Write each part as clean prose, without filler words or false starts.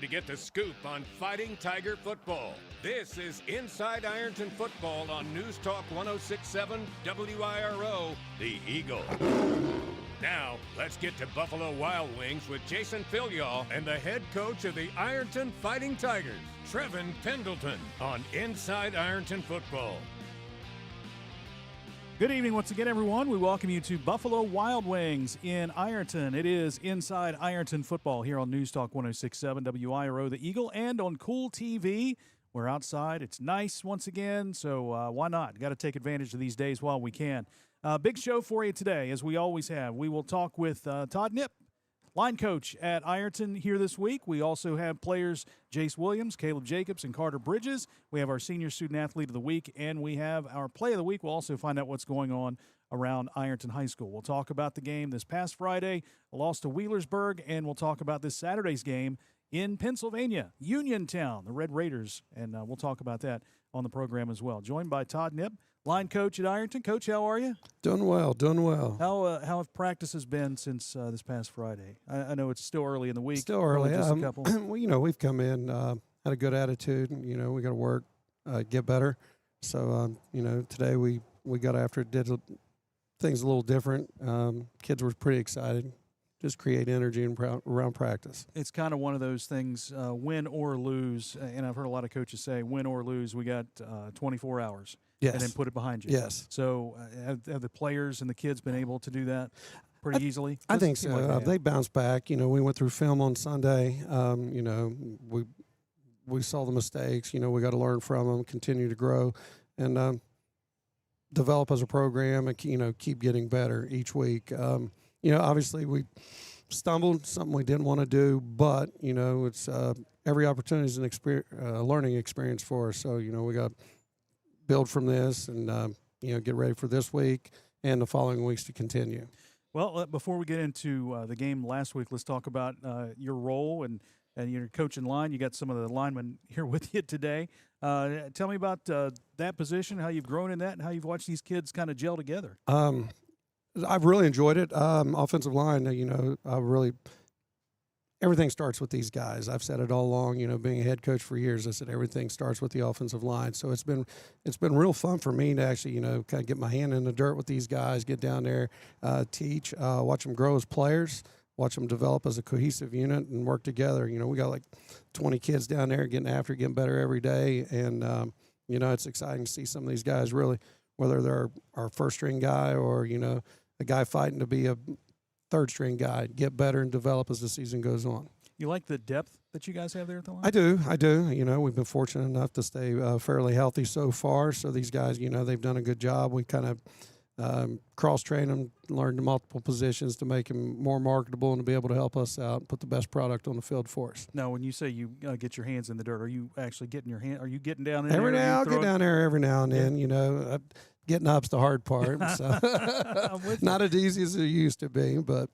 to get the scoop on Fighting Tiger football. This is Inside Ironton Football on News Talk 106.7 WIRO, The Eagle. Now, let's get to Buffalo Wild Wings with Jason Philyaw and the head coach of the Ironton Fighting Tigers, Trevon Pendleton, on Inside Ironton Football. Good evening once again, everyone. We welcome you to Buffalo Wild Wings in Ironton. It is Inside Ironton Football here on News Talk 106.7 WIRO, The Eagle, and on Kool TV. We're outside. It's nice once again, so why not? Got to take advantage of these days while we can. Big show for you today, as we always have. We will talk with Todd Knipp, line coach at Ironton here this week. We also have players Jace Williams, Caleb Jacobs, and Carter Bridges. We have our senior student athlete of the week, and we have our play of the week. We'll also find out what's going on around Ironton High School. We'll talk about the game this past Friday, a loss to Wheelersburg, and we'll talk about this Saturday's game in Pennsylvania, Uniontown, the Red Raiders, and we'll talk about that on the program as well. Joined by Todd Knipp, line coach at Ironton. Coach, how are you? Doing well, doing well. How have practices been since this past Friday? I know it's still early in the week. Still early. Just a couple. Well, we've come in, had a good attitude. We got to work, get better. So, today we got after it, did things a little different. Kids were pretty excited. Just create energy around practice. It's kind of one of those things, win or lose, and I've heard a lot of coaches say, win or lose, we got 24 hours. Yes. And then put it behind you. Yes. So have the players and the kids been able to do that pretty easily? I think so. Like they bounced back. We went through film on Sunday. We saw the mistakes. We got to learn from them, continue to grow, and develop as a program and, keep getting better each week. Obviously we stumbled, something we didn't want to do, but, it's every opportunity is a learning experience for us. So, we got – build from this and, get ready for this week and the following weeks to continue. Well, before we get into the game last week, let's talk about your role and your coach in line. You got some of the linemen here with you today. Tell me about that position, how you've grown in that, and how you've watched these kids kind of gel together. I've really enjoyed it. Offensive line, everything starts with these guys. I've said it all along, being a head coach for years, I said everything starts with the offensive line. So it's been real fun for me to actually, kind of get my hand in the dirt with these guys, get down there, teach, watch them grow as players, watch them develop as a cohesive unit and work together. We got like 20 kids down there getting better every day. And, it's exciting to see some of these guys really, whether they're our first-string guy or, a guy fighting to be a third-string guy, get better and develop as the season goes on. You like the depth that you guys have there at the line? I do. We've been fortunate enough to stay fairly healthy so far. So these guys, they've done a good job. We kind of cross-train them, learned multiple positions to make them more marketable and to be able to help us out and put the best product on the field for us. Now, when you say you get your hands in the dirt, are you actually getting your hand? Are you getting down in there? Every now, I'll get down there every now and then. Getting up's the hard part. So not as easy as it used to be, but.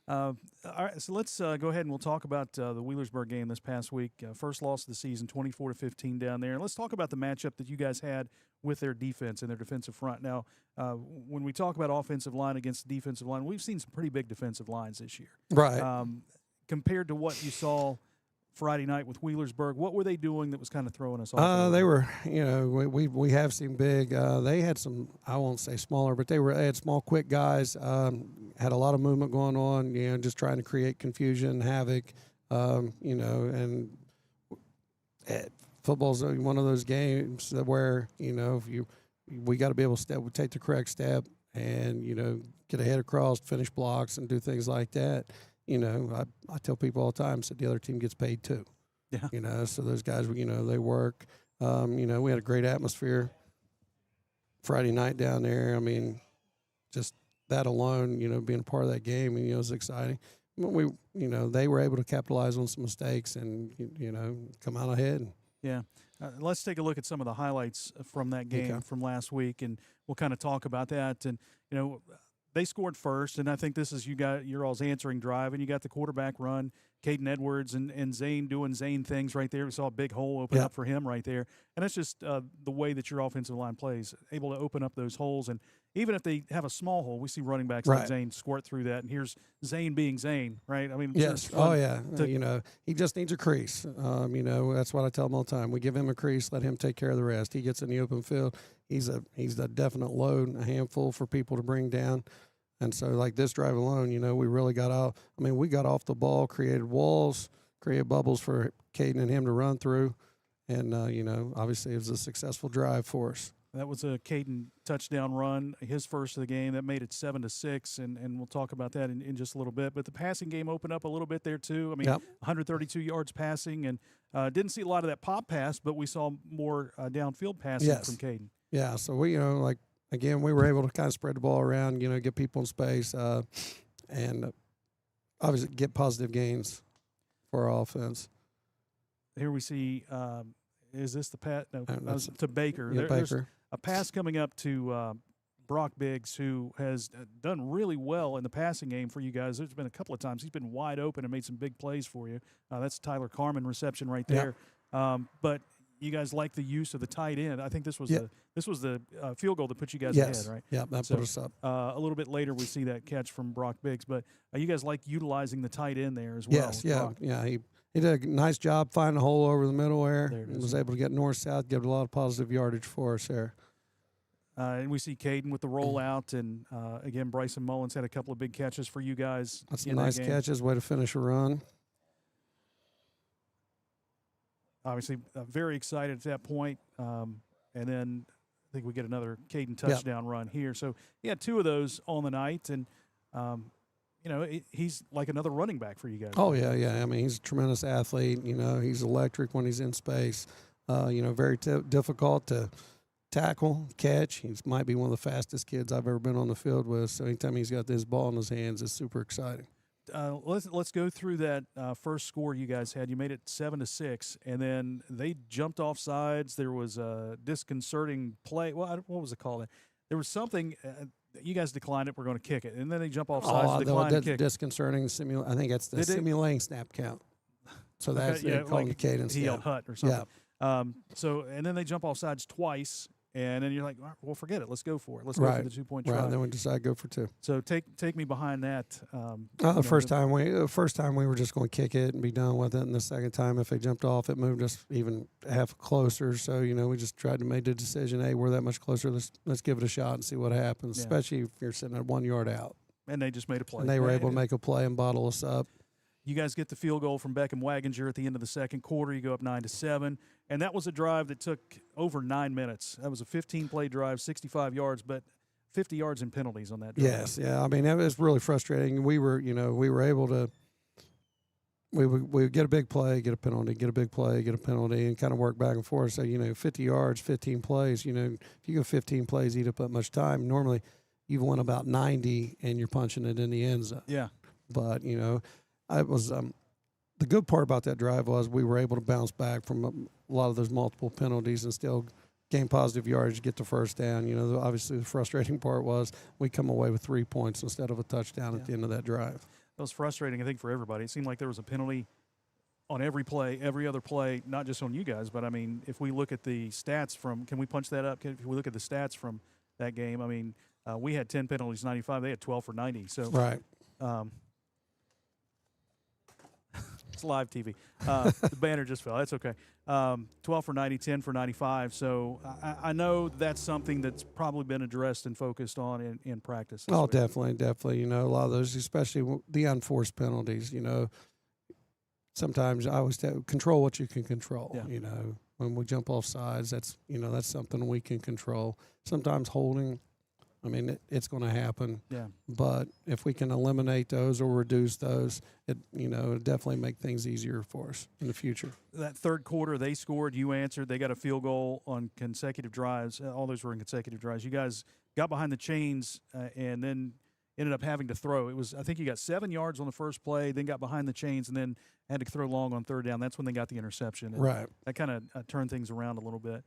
All right, so let's go ahead and we'll talk about the Wheelersburg game this past week. First loss of the season, 24-15 down there. And let's talk about the matchup that you guys had with their defense and their defensive front. Now, when we talk about offensive line against defensive line, we've seen some pretty big defensive lines this year. Right. Compared to what you saw Friday night with Wheelersburg, what were they doing that was kind of throwing us off? They were, we have seen big. They had some, I won't say smaller, but they had small, quick guys. Had a lot of movement going on. Just trying to create confusion, havoc. And football's one of those games where we got to be able to take the correct step and get a head across, finish blocks, and do things like that. I tell people all the time, said the other team gets paid too. Yeah. So those guys, they work. We had a great atmosphere Friday night down there. I mean, just that alone, being a part of that game, it was exciting. They were able to capitalize on some mistakes and, come out ahead. Yeah. Let's take a look at some of the highlights from that game from last week, and we'll kind of talk about that. And, they scored first, and I think this is your all's answering drive, and you got the quarterback run. Caden Edwards and Zane doing Zane things right there. We saw a big hole open up for him right there. And that's just the way that your offensive line plays, able to open up those holes. And even if they have a small hole, we see running backs like Zane squirt through that. And here's Zane being Zane, right? I mean, yes. Oh, yeah. He just needs a crease. That's what I tell him all the time. We give him a crease, let him take care of the rest. He gets in the open field. He's a definite load, a handful for people to bring down. And so, like this drive alone, we really got out. I mean, we got off the ball, created walls, created bubbles for Caden and him to run through. And, obviously it was a successful drive for us. That was a Caden touchdown run, his first of the game. That made it 7-6, and we'll talk about that in just a little bit. But the passing game opened up a little bit there, too. I mean, 132 yards passing, and didn't see a lot of that pop pass, but we saw more downfield passing from Caden. Yeah, so we, again, we were able to kind of spread the ball around, get people in space, and obviously get positive gains for our offense. Here we see, is this the pass? No, to Baker. Yeah, Baker. There's a pass coming up to Brock Biggs, who has done really well in the passing game for you guys. There's been a couple of times he's been wide open and made some big plays for you. That's Tyler Carmen reception right there. But you guys like the use of the tight end. I think this was the field goal that put you guys ahead, right? Yeah, that put us up. A little bit later, we see that catch from Brock Biggs. But you guys like utilizing the tight end there as well. Yes, He did a nice job finding a hole over the middle there. And was able to get north-south, give a lot of positive yardage for us there. And we see Caden with the rollout. And, again, Bryson Mullins had a couple of big catches for you guys. That's some nice catches, way to finish a run. Obviously, very excited at that point. And then I think we get another Caden touchdown run here. So he had two of those on the night. And, he's like another running back for you guys. Oh, yeah. I mean, he's a tremendous athlete. He's electric when he's in space. Very difficult to tackle, catch. He might be one of the fastest kids I've ever been on the field with. So anytime he's got this ball in his hands, it's super exciting. Let's go through that first score you guys had. You made it 7-6, and then they jumped off sides. There was a disconcerting play. Well, what was it called? There was something. You guys declined it. We're going to kick it, and then they jump off sides. And decline and kick. Disconcerting. I think it's the simulating snap count. So that's calling the cadence. He yelled hut or something. Yeah. And then they jump off sides twice. And then you're like, well, forget it. Let's go for it. Let's go for the 2-point try. Right, and then we decide to go for two. So take me behind that. The first time we were just going to kick it and be done with it. And the second time, if they jumped off, it moved us even half closer. So, we just tried to make the decision, hey, we're that much closer. Let's give it a shot and see what happens, especially if you're sitting at 1 yard out. And they just made a play. And they were able to make a play and bottle us up. You guys get the field goal from Beckham Waginger at the end of the second quarter. You go up 9-7. And that was a drive that took over 9 minutes. That was a 15-play drive, 65 yards, but 50 yards in penalties on that drive. Yes, yeah. I mean, it was really frustrating. We were able to we would get a big play, get a penalty, get a big play, get a penalty, and kind of work back and forth. So, 50 yards, 15 plays, if you go 15 plays, eat up that much time. Normally, you've won about 90, and you're punching it in the end zone. Yeah. But, it was the good part about that drive was we were able to bounce back from a lot of those multiple penalties and still gain positive yardage, get the first down. Obviously the frustrating part was we come away with 3 points instead of a touchdown at the end of that drive. That was frustrating, I think, for everybody. It seemed like there was a penalty on every play, every other play, not just on you guys, but, I mean, if we look at the stats can we punch that up? If we look at the stats from that game, I mean, we had 10 penalties, 95. They had 12 for 90. So, right. It's live TV. The banner just fell. That's okay. 12 for 90, 10 for 95. So I know that's something that's probably been addressed and focused on in practice. Oh, week. Definitely. A lot of those, especially the unforced penalties, sometimes I always control what you can control. Yeah. When we jump off sides, that's something we can control. Sometimes holding, I mean, it's going to happen. Yeah. But if we can eliminate those or reduce those, it definitely make things easier for us in the future. That third quarter, they scored. You answered. They got a field goal on consecutive drives. All those were in consecutive drives. You guys got behind the chains and then ended up having to throw. I think you got 7 yards on the first play, then got behind the chains, and then had to throw long on third down. That's when they got the interception. And right. That kind of turned things around a little bit.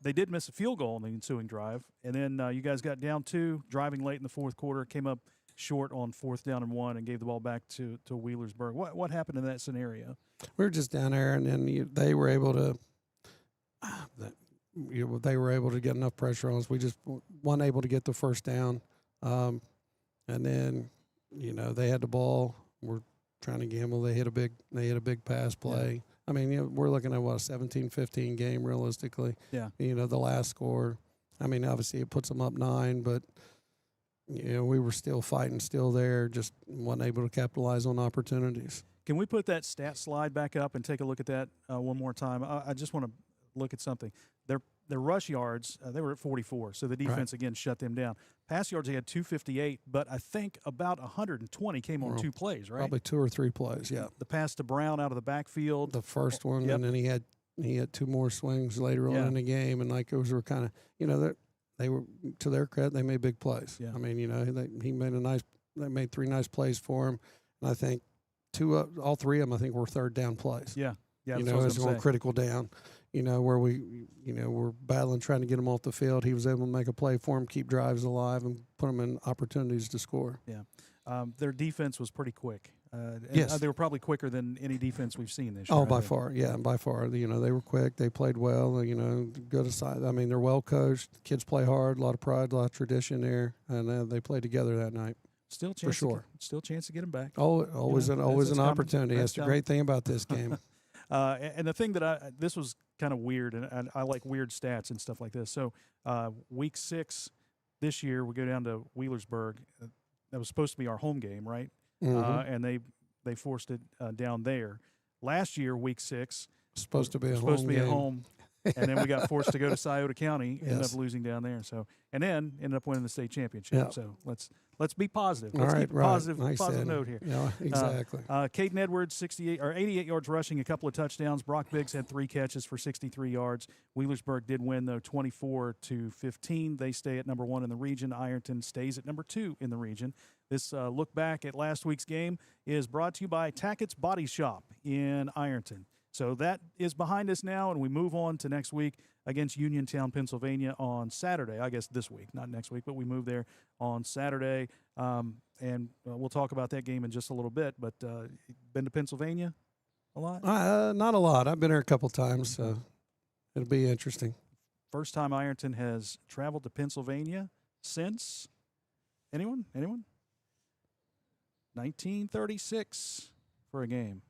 They did miss a field goal on the ensuing drive, and then you guys got down 2, driving late in the fourth quarter, came up short on 4th down and 1 and gave the ball back to Wheelersburg. What happened in that scenario? We were just down there, and then they were able to. They were able to get enough pressure on us. We just weren't able to get the first down, and then they had the ball. We're trying to gamble. They hit a big pass play. Yeah. I mean, we're looking at a 17-15 game realistically. Yeah. The last score. I mean, obviously it puts them up 9, but we were still fighting, still there, just wasn't able to capitalize on opportunities. Can we put that stat slide back up and take a look at that one more time? I just want to look at something. Their rush yards, they were at 44, so the defense, again, shut them down. Pass yards, they had 258, but I think about 120 came on 2 plays, right? Probably 2 or 3 plays, yeah. The pass to Brown out of the backfield. The first one, and then he had 2 more swings later on in the game, and those were kind of, they were, to their credit, they made big plays. Yeah. I mean, they made 3 nice plays for him, and I think all 3 of them, I think, were 3rd down plays. Yeah. Yeah, it was on critical down, where we're battling, trying to get him off the field. He was able to make a play for him, keep drives alive, and put them in opportunities to score. Yeah. Their defense was pretty quick. Yes. They were probably quicker than any defense we've seen this year. Oh, by far. Yeah, by far. They were quick. They played well. Good aside. I mean, they're well coached. Kids play hard. A lot of pride, a lot of tradition there, and they played together that night. Still chance for sure. Still chance to get them back. Oh, always an opportunity. That's the great thing about this game. And the thing that this was kind of weird, and I like weird stats and stuff like this. So week 6 this year, we go down to Wheelersburg. That was supposed to be our home game, right? Mm-hmm. And they forced it down there. Last year, week 6, supposed to be at home. And then we got forced to go to Scioto County, ended up losing down there. So, and then ended up winning the state championship. Yeah. So let's be positive. Let's keep a positive note here. Yeah, exactly. Caden Edwards, 88 yards rushing, a couple of touchdowns. Brock Biggs had 3 catches for 63 yards. Wheelersburg did win, though, 24-15. They stay at number 1 in the region. Ironton stays at number 2 in the region. This look back at last week's game is brought to you by Tackett's Body Shop in Ironton. So that is behind us now, and we move on to next week against Uniontown, Pennsylvania on Saturday. I guess this week, not next week, but we move there on Saturday. And we'll talk about that game in just a little bit. But been to Pennsylvania a lot? Not a lot. I've been there a couple times, so it'll be interesting. First time Ironton has traveled to Pennsylvania since anyone? 1936 for a game.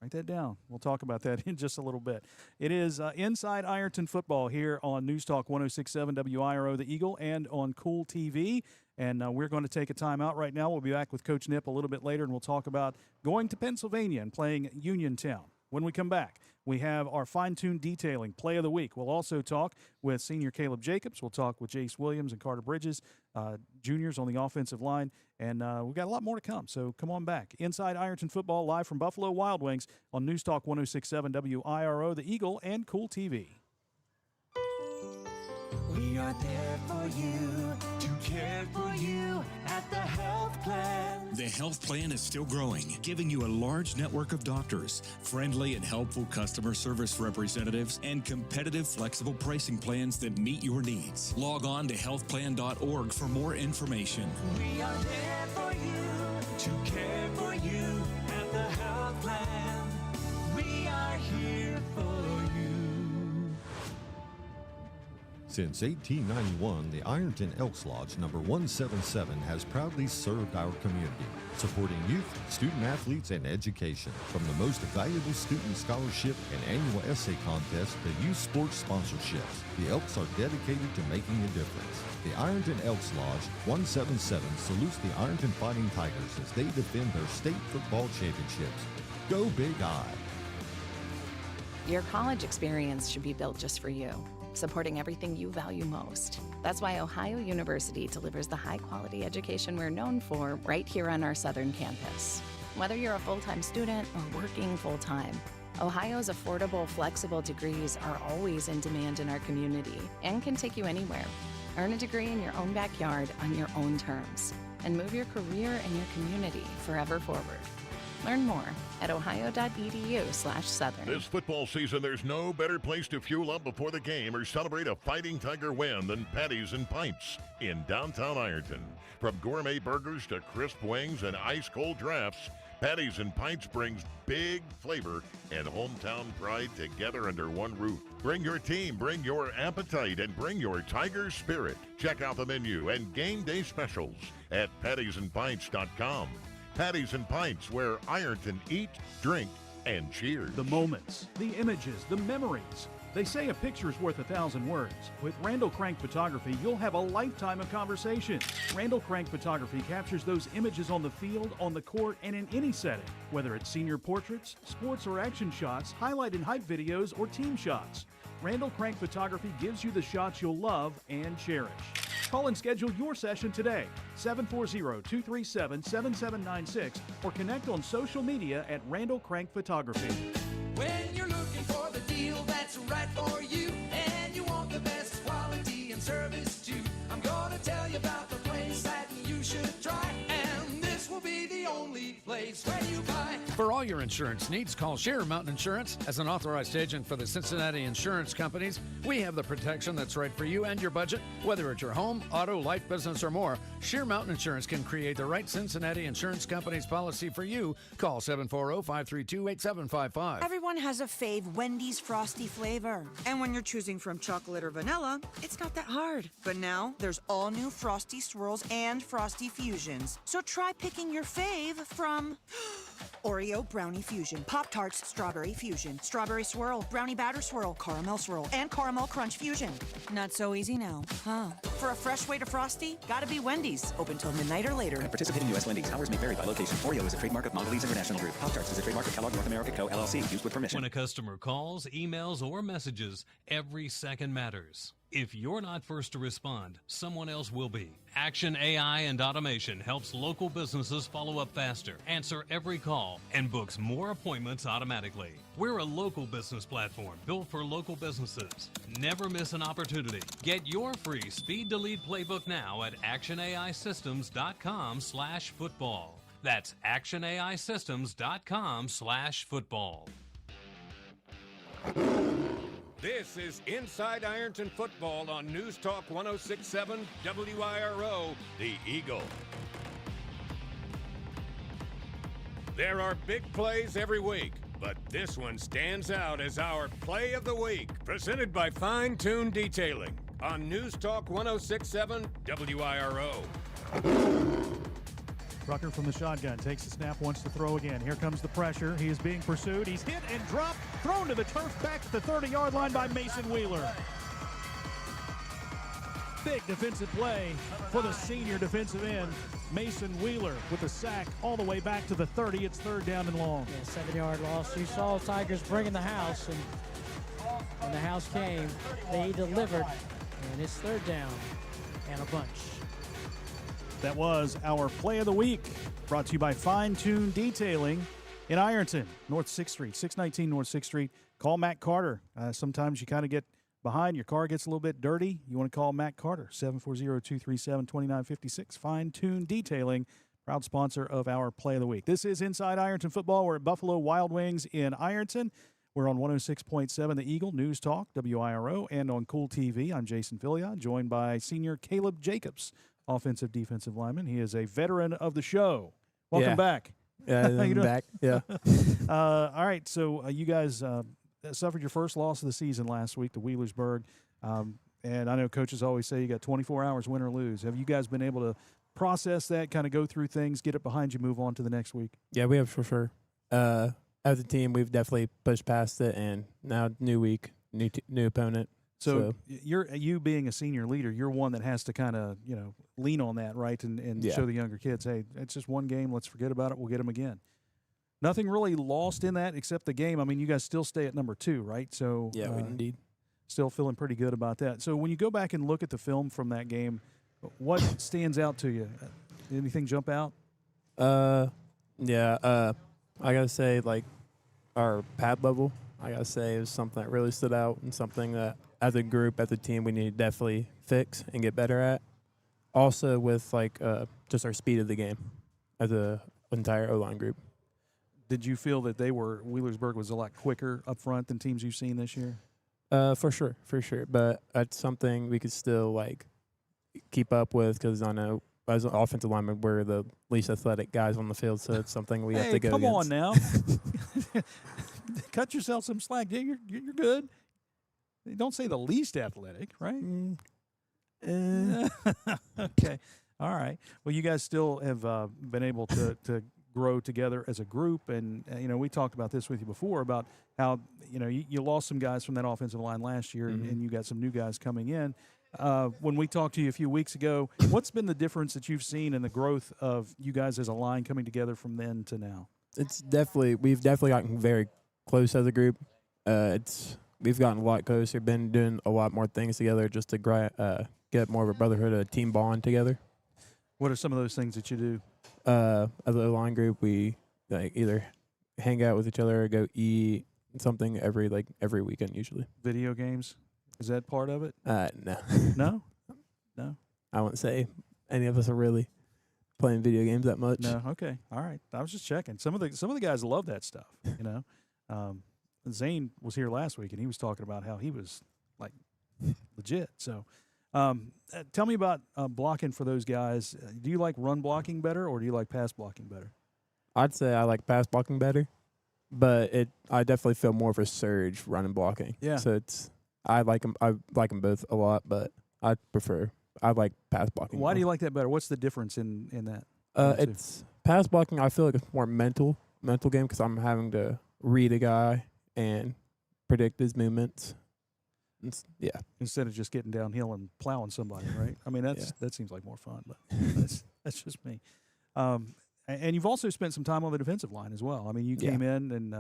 Write that down. We'll talk about that in just a little bit. It is Inside Ironton Football here on News Talk 106.7 WIRO, The Eagle, and on Kool TV. And we're going to take a timeout right now. We'll be back with Coach Knipp a little bit later, and we'll talk about going to Pennsylvania and playing Uniontown. When we come back, we have our fine-tuned detailing play of the week. We'll also talk with senior Caleb Jacobs. We'll talk with Jace Williams and Carter Bridges, juniors on the offensive line. And we've got a lot more to come, so come on back. Inside Ironton Football, live from Buffalo Wild Wings on News Talk 106.7 WIRO, The Eagle, and Kool TV. We are there for you, to care for you at the health plan. The health plan is still growing, giving you a large network of doctors, friendly and helpful customer service representatives, and competitive, flexible pricing plans that meet your needs. Log on to healthplan.org for more information. We are there for you, to care for you at the health plan. We are here for you. Since 1891, the Ironton Elks Lodge number 177 has proudly served our community, supporting youth, student athletes, and education. From the most valuable student scholarship and annual essay contest to youth sports sponsorships, the Elks are dedicated to making a difference. The Ironton Elks Lodge 177 salutes the Ironton Fighting Tigers as they defend their state football championships. Go Big I! Your college experience should be built just for you, supporting everything you value most. That's why Ohio University delivers the high-quality education we're known for right here on our southern campus. Whether you're a full-time student or working full-time, Ohio's affordable, flexible degrees are always in demand in our community and can take you anywhere. Earn a degree in your own backyard on your own terms and move your career and your community forever forward. Learn more at ohio.edu/Southern. This football season, there's no better place to fuel up before the game or celebrate a Fighting Tiger win than Patties and Pints in downtown Ironton. From gourmet burgers to crisp wings and ice-cold drafts, Patties and Pints brings big flavor and hometown pride together under one roof. Bring your team, bring your appetite, and bring your Tiger spirit. Check out the menu and game day specials at pattiesandpints.com. Patties and Pints, where Ironton eat, drink, and cheers. The moments, the images, the memories. They say a picture's worth 1,000 words. With Randall Crank Photography, you'll have a lifetime of conversation. Randall Crank Photography captures those images on the field, on the court, and in any setting. Whether it's senior portraits, sports or action shots, highlight and hype videos, or team shots. Randall Crank Photography gives you the shots you'll love and cherish. Call and schedule your session today, 740-237-7796, or connect on social media at Randall Crank Photography. When you're looking for the deal that's right for you, and you want the best quality and service too, I'm gonna tell you about the place that you should try, and this will be the only place where you buy. For all your insurance needs, call Sheer Mountain Insurance. As an authorized agent for the Cincinnati Insurance Companies, we have the protection that's right for you and your budget. Whether it's your home, auto, life, business, or more, Sheer Mountain Insurance can create the right Cincinnati Insurance Company's policy for you. Call 740-532-8755. Everyone has a fave Wendy's Frosty flavor. And when you're choosing from chocolate or vanilla, it's not that hard. But now, there's all new Frosty Swirls and Frosty Fusions. So try picking your fave from Oreo Brownie Fusion, Pop-Tarts Strawberry Fusion, Strawberry Swirl, Brownie Batter Swirl, Caramel Swirl, and Caramel Crunch Fusion. Not so easy now, huh? For a fresh way to Frosty, gotta be Wendy's. Open till midnight or later. At participating U.S. Wendy's, hours may vary by location. Oreo is a trademark of Mondelez International Group. Pop-Tarts is a trademark of Kellogg North America Co., LLC. Used with permission. When a customer calls, emails, or messages, every second matters. If you're not first to respond, someone else will be. Action AI and Automation helps local businesses follow up faster, answer every call, and books more appointments automatically. We're a local business platform built for local businesses. Never miss an opportunity. Get your free Speed Delete playbook now at actionaisystems.com/football. That's actionaisystems.com/football. This is Inside Ironton Football on News Talk 106.7 WIRO, The Eagle. There are big plays every week, but this one stands out as our Play of the Week, presented by Fine Tune Detailing on News Talk 106.7 WIRO. Rucker from the shotgun takes the snap, wants to throw again. Here comes the pressure. He is being pursued. He's hit and dropped, thrown to the turf, back to the 30-yard line by Mason Wheeler. Big defensive play for the senior defensive end, Mason Wheeler, with a sack all the way back to the 30. It's third down and long. Yeah, 7-yard loss. You saw Tigers bringing the house, and when the house came, they delivered, and it's third down and a bunch. That was our Play of the Week, brought to you by Fine Tune Detailing in Ironton, North 6th Street, 619 North 6th Street. Call Matt Carter. Sometimes you kind of get behind, your car gets a little bit dirty. You want to call Matt Carter, 740-237-2956. Fine Tune Detailing, proud sponsor of our Play of the Week. This is Inside Ironton Football. We're at Buffalo Wild Wings in Ironton. We're on 106.7 The Eagle, News Talk, WIRO, and on Kool TV. I'm Jason Philyaw, joined by senior Caleb Jacobs, offensive defensive lineman. He is a veteran of the show. Welcome back. Yeah, I'm back. Yeah. All right, so you guys suffered your first loss of the season last week to Wheelersburg. And I know coaches always say you got 24 hours, win or lose. Have you guys been able to process that, kind of go through things, get it behind you, move on to the next week? Yeah, we have for sure. As a team, we've definitely pushed past it, and now new week, new opponent. So you being a senior leader, you're one that has to kind of, lean on that, right, and show the younger kids, hey, it's just one game. Let's forget about it. We'll get them again. Nothing really lost in that except the game. I mean, you guys still stay at number 2, right? So yeah, we indeed. Still feeling pretty good about that. So when you go back and look at the film from that game, what stands out to you? Anything jump out? I gotta say, like, our pad level, I gotta say, is something that really stood out and something that, as a group, as a team, we need to definitely fix and get better at. Also with, like, just our speed of the game as a entire O-line group. Did you feel that Wheelersburg was a lot quicker up front than teams you've seen this year? For sure. But that's something we could still keep up with because I know as an offensive lineman we're the least athletic guys on the field, so it's something we have to go come against. on now. Cut yourself some slack. Yeah, you're good. Don't say the least athletic, right? Okay. All right. Well, you guys still have been able to grow together as a group. And, we talked about this with you before about how, you lost some guys from that offensive line last year and you got some new guys coming in. When we talked to you a few weeks ago, what's been the difference that you've seen in the growth of you guys as a line coming together from then to now? We've definitely gotten very close as a group. We've gotten a lot closer, been doing a lot more things together just to get more of a brotherhood, a team bond together. What are some of those things that you do? As a line group, we either hang out with each other or go eat something every weekend usually. Video games? Is that part of it? No. No? No? I wouldn't say any of us are really playing video games that much. No. Okay. All right. I was just checking. Some of the guys love that stuff, Zane was here last week, and he was talking about how he was, legit. So tell me about blocking for those guys. Do you like run blocking better, or do you like pass blocking better? I'd say I like pass blocking better, but I definitely feel more of a surge running blocking. Yeah. So I like them both a lot, but I like pass blocking. Why do you like that better? What's the difference in that? It's pass blocking. I feel like it's more mental game because I'm having to read a guy and predict his movements. Yeah. Instead of just getting downhill and plowing somebody, right? I mean, that seems like more fun, but that's just me. And you've also spent some time on the defensive line as well. I mean, you came in and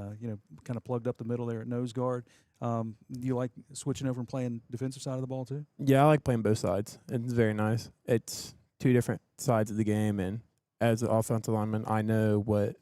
kind of plugged up the middle there at nose guard. Do you like switching over and playing defensive side of the ball too? Yeah, I like playing both sides. It's very nice. It's two different sides of the game, and as an offensive lineman, I know what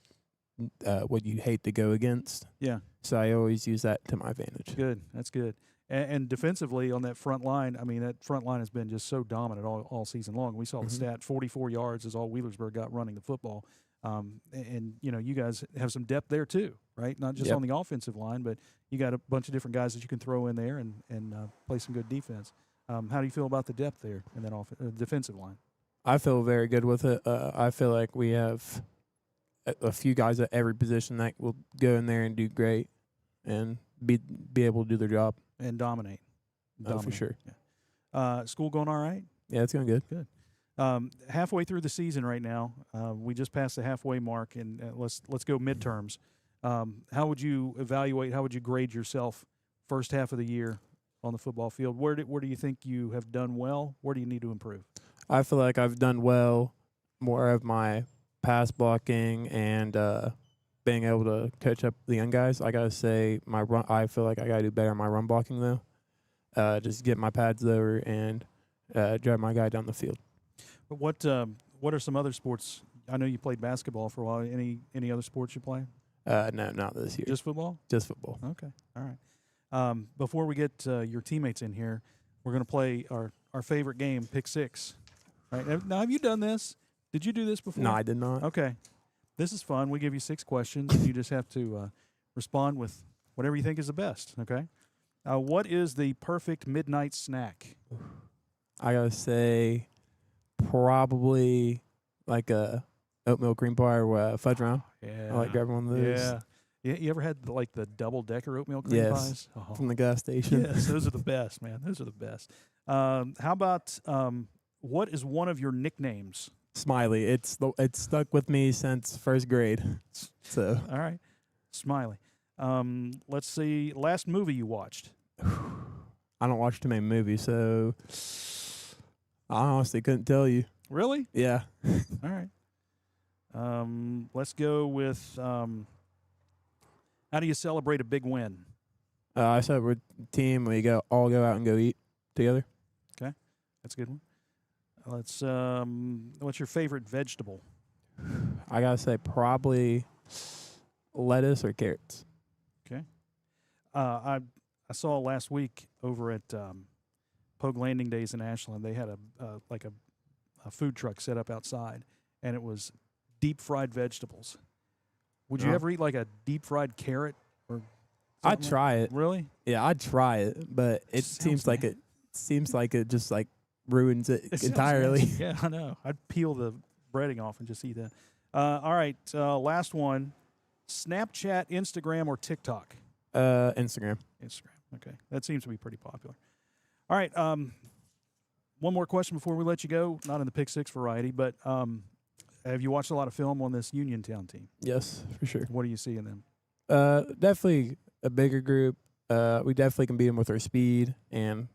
you hate to go against. Yeah. So I always use that to my advantage. Good. That's good. And defensively on that front line, I mean, that front line has been just so dominant all season long. We saw the stat, 44 yards is all Wheelersburg got running the football. And you guys have some depth there too, right? Not just on the offensive line, but you got a bunch of different guys that you can throw in there and play some good defense. How do you feel about the depth there in that defensive line? I feel very good with it. I feel like we have a few guys at every position that will go in there and do great and be able to do their job. And dominate. For sure. Yeah. School going all right? Yeah, it's going good. Good. Halfway through the season right now, we just passed the halfway mark, and let's go midterms. How would you evaluate? How would you grade yourself first half of the year on the football field? Where do you think you have done well? Where do you need to improve? I feel like I've done well. More of my pass blocking and being able to catch up the young guys. I gotta say, I feel like I gotta do better on my run blocking though. Just get my pads over and drive my guy down the field. But what are some other sports? I know you played basketball for a while. Any other sports you play? No, not this year. Just football? Just football. Okay, all right. Before we get your teammates in here, we're gonna play our favorite game, Pick Six. Right now, have you done this? Did you do this before? No, I did not. Okay. This is fun. We give you 6 questions, and you just have to respond with whatever you think is the best, okay? What is the perfect midnight snack? I got to say probably like a oatmeal cream pie or fudge round. Yeah. I like grabbing one of those. Yeah. You ever had, the double-decker oatmeal cream pies? Yes, from the gas station. Yes, those are the best, man. Those are the best. How about what is one of your nicknames? Smiley. It's stuck with me since first grade. So all right, Smiley. Let's see. Last movie you watched? I don't watch too many movies, so I honestly couldn't tell you. Really? Yeah. All right. Let's go with how do you celebrate a big win? I said with the team, we all go out and go eat together. Okay, that's a good one. Let's. What's your favorite vegetable? I gotta say probably lettuce or carrots. Okay. I saw last week over at Pogue Landing Days in Ashland. They had a food truck set up outside, and it was deep fried vegetables. Would you ever eat like a deep fried carrot? Or I'd try it. Really? Yeah, I'd try it, but it seems like it just like ruins it entirely. Yeah, I know. I'd peel the breading off and just eat that. All right, last one. Snapchat, Instagram, or TikTok? Instagram. Instagram. Okay, that seems to be pretty popular. All right, one more question before we let you go. Not in the pick six variety, but have you watched a lot of film on this Uniontown team? Yes, for sure. What do you see in them? Definitely a bigger group. We definitely can beat them with our speed and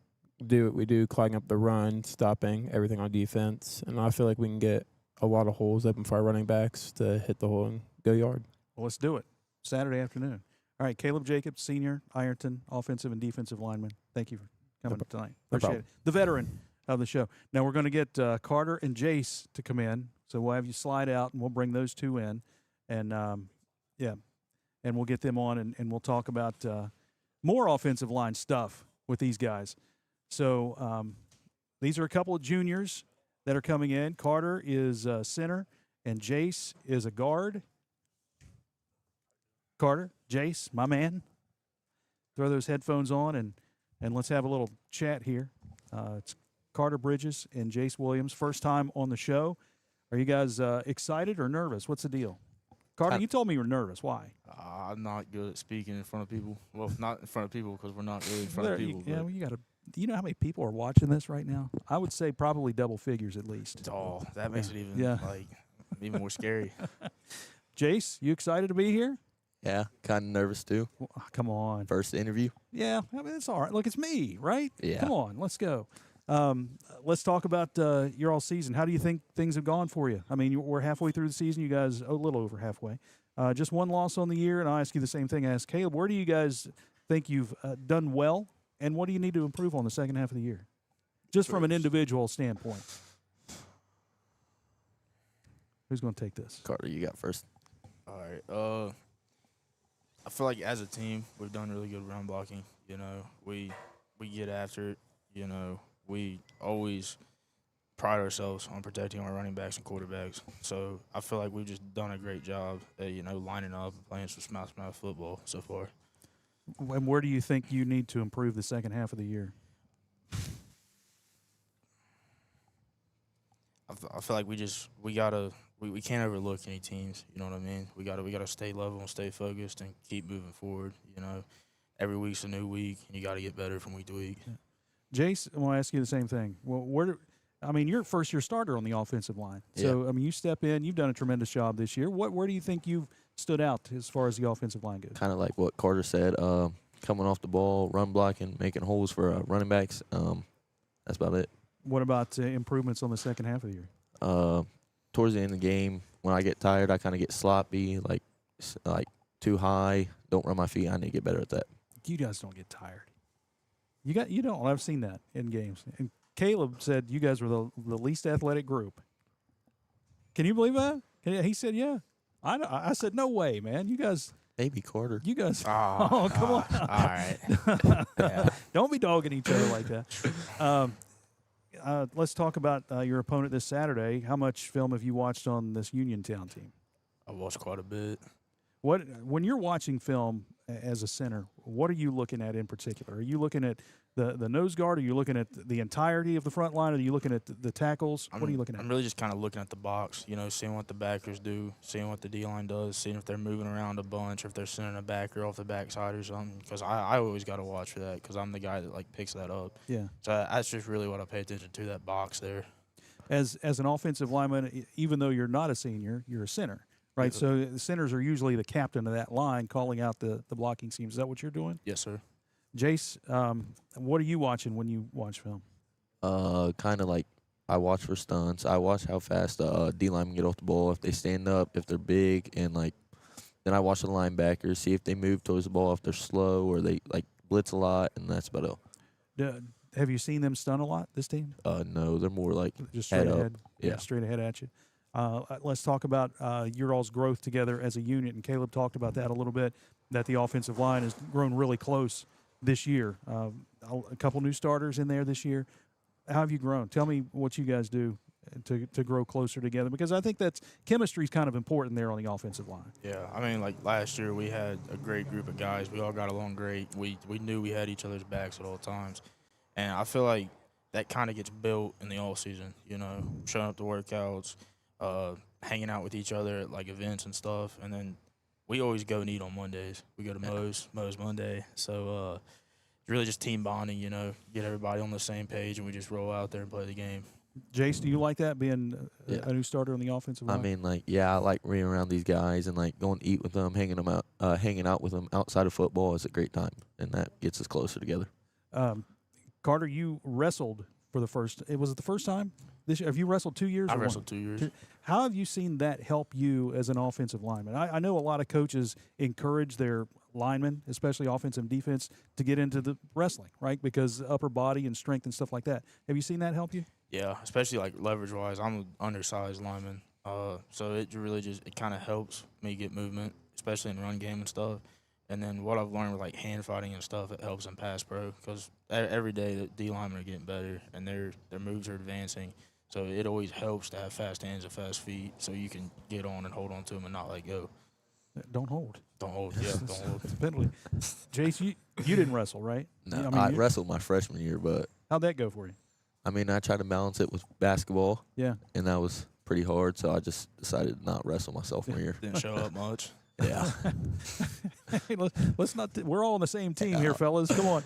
do what we do, clogging up the run, stopping everything on defense. And I feel like we can get a lot of holes open for our running backs to hit the hole and go yard. Well, let's do it. Saturday afternoon. All right, Caleb Jacobs, senior, Ironton, offensive and defensive lineman. Thank you for coming tonight. Appreciate it. The veteran of the show. Now we're going to get Carter and Jace to come in. So we'll have you slide out, and we'll bring those two in. And, and we'll get them on, and we'll talk about more offensive line stuff with these guys. So these are a couple of juniors that are coming in. Carter is a center, and Jace is a guard. Carter, Jace, my man. Throw those headphones on, and let's have a little chat here. It's Carter Bridges and Jace Williams. First time on the show. Are you guys excited or nervous? What's the deal? Carter, you told me you were nervous. Why? I'm not good at speaking in front of people. Well, not in front of people because we're not really in front of people. Well, you got to. Do you know how many people are watching this right now? I would say probably double figures at least. Oh, that makes it even more scary. Jace, you excited to be here? Yeah, kind of nervous too. Well, come on. First interview. Yeah, I mean, it's all right. Look, it's me, right? Yeah. Come on, let's go. Let's talk about your all season. How do you think things have gone for you? I mean, we're halfway through the season. You guys a little over halfway. Just one loss on the year, and I'll ask you the same thing I asked Caleb. Where do you guys think you've done well, and what do you need to improve on the second half of the year? Just from an individual standpoint. Who's going to take this? Carter, you got first. All right. I feel like as a team, we've done really good run blocking. You know, we get after it. You know, we always pride ourselves on protecting our running backs and quarterbacks. So I feel like we've just done a great job at, lining up and playing some smash football so far. And where do you think you need to improve the second half of the year? I feel like we can't overlook any teams. You know what I mean? We gotta stay level and stay focused and keep moving forward. You know, every week's a new week, and you got to get better from week to week. Yeah. Jace, I want to ask you the same thing. Well, you're a first-year starter on the offensive line. So, you step in. You've done a tremendous job this year. Where do you think you've stood out as far as the offensive line goes? Kind of like what Carter said, coming off the ball, run blocking, making holes for running backs. That's about it. What about improvements on the second half of the year? Towards the end of the game, when I get tired, I kind of get sloppy, like too high. Don't run my feet. I need to get better at that. You guys don't get tired. You don't. I've seen that in games. And Caleb said you guys were the least athletic group. Can you believe that? He said, yeah. I said, no way, man. You guys. Maybe Carter. You guys. Oh, come on. All right. Yeah. Don't be dogging each other like that. Let's talk about your opponent this Saturday. How much film have you watched on this Uniontown team? I watched quite a bit. When you're watching film as a center, what are you looking at in particular? Are you looking at the nose guard? Are you looking at the entirety of the front line? Are you looking at the tackles? What are you looking at? I'm really just kind of looking at the box, seeing what the backers do, seeing what the D-line does, seeing if they're moving around a bunch or if they're sending a backer off the backside or something. Because I always got to watch for that because I'm the guy that, picks that up. Yeah. So that's just really what I pay attention to, that box there. As an offensive lineman, even though you're not a senior, you're a center. Right, so the centers are usually the captain of that line calling out the blocking schemes. Is that what you're doing? Yes, sir. Jace, what are you watching when you watch film? Kind of like I watch for stunts. I watch how fast the D-linemen get off the ball, if they stand up, if they're big, and then I watch the linebackers, see if they move towards the ball, if they're slow or they blitz a lot, and that's about it. Have you seen them stun a lot, this team? No, they're more just straight head ahead. up. Yeah, straight ahead at you. Let's talk about your all's growth together as a unit, and Caleb talked about that a little bit, that the offensive line has grown really close this year. A couple new starters in there this year. How have you grown? Tell me what you guys do to grow closer together? Because I think that's chemistry is kind of important there on the offensive line. Yeah, I mean, like last year we had a great group of guys. We all got along great. We knew we had each other's backs at all times, and I feel like that kind of gets built in the off season. You know, showing up to workouts, hanging out with each other at like events and stuff, and then we always go and eat on Mondays. We go to Moe's Monday, so it's really just team bonding. You know, get everybody on the same page, and we just roll out there and play the game. Jace, do you like that, being a new starter on the offensive line? I mean, like, yeah, I like being around these guys and like going to eat with them, hanging out with them outside of football is a great time, and that gets us closer together. Carter, you wrestled for the first. Was it the first time this year? Have you wrestled 2 years? I wrestled 2 years. How have you seen that help you as an offensive lineman? I know a lot of coaches encourage their linemen, especially offense and defense, to get into the wrestling, right? Because upper body and strength and stuff like that. Have you seen that help you? Yeah, especially like leverage-wise. I'm an undersized lineman, so it really it kind of helps me get movement, especially in run game and stuff. And then what I've learned with like hand fighting and stuff, it helps in pass pro because every day the D linemen are getting better and their moves are advancing. So it always helps to have fast hands and fast feet so you can get on and hold on to them and not let go. Don't hold. Don't hold, yeah, don't hold. It's a penalty. Jace, you didn't wrestle, right? No, I wrestled my freshman year, but how'd that go for you? I mean, I tried to balance it with basketball. Yeah. And that was pretty hard, so I just decided to not wrestle my sophomore year. Didn't show up much. Yeah. Hey, let's not. We're all on the same team here, fellas. Come on,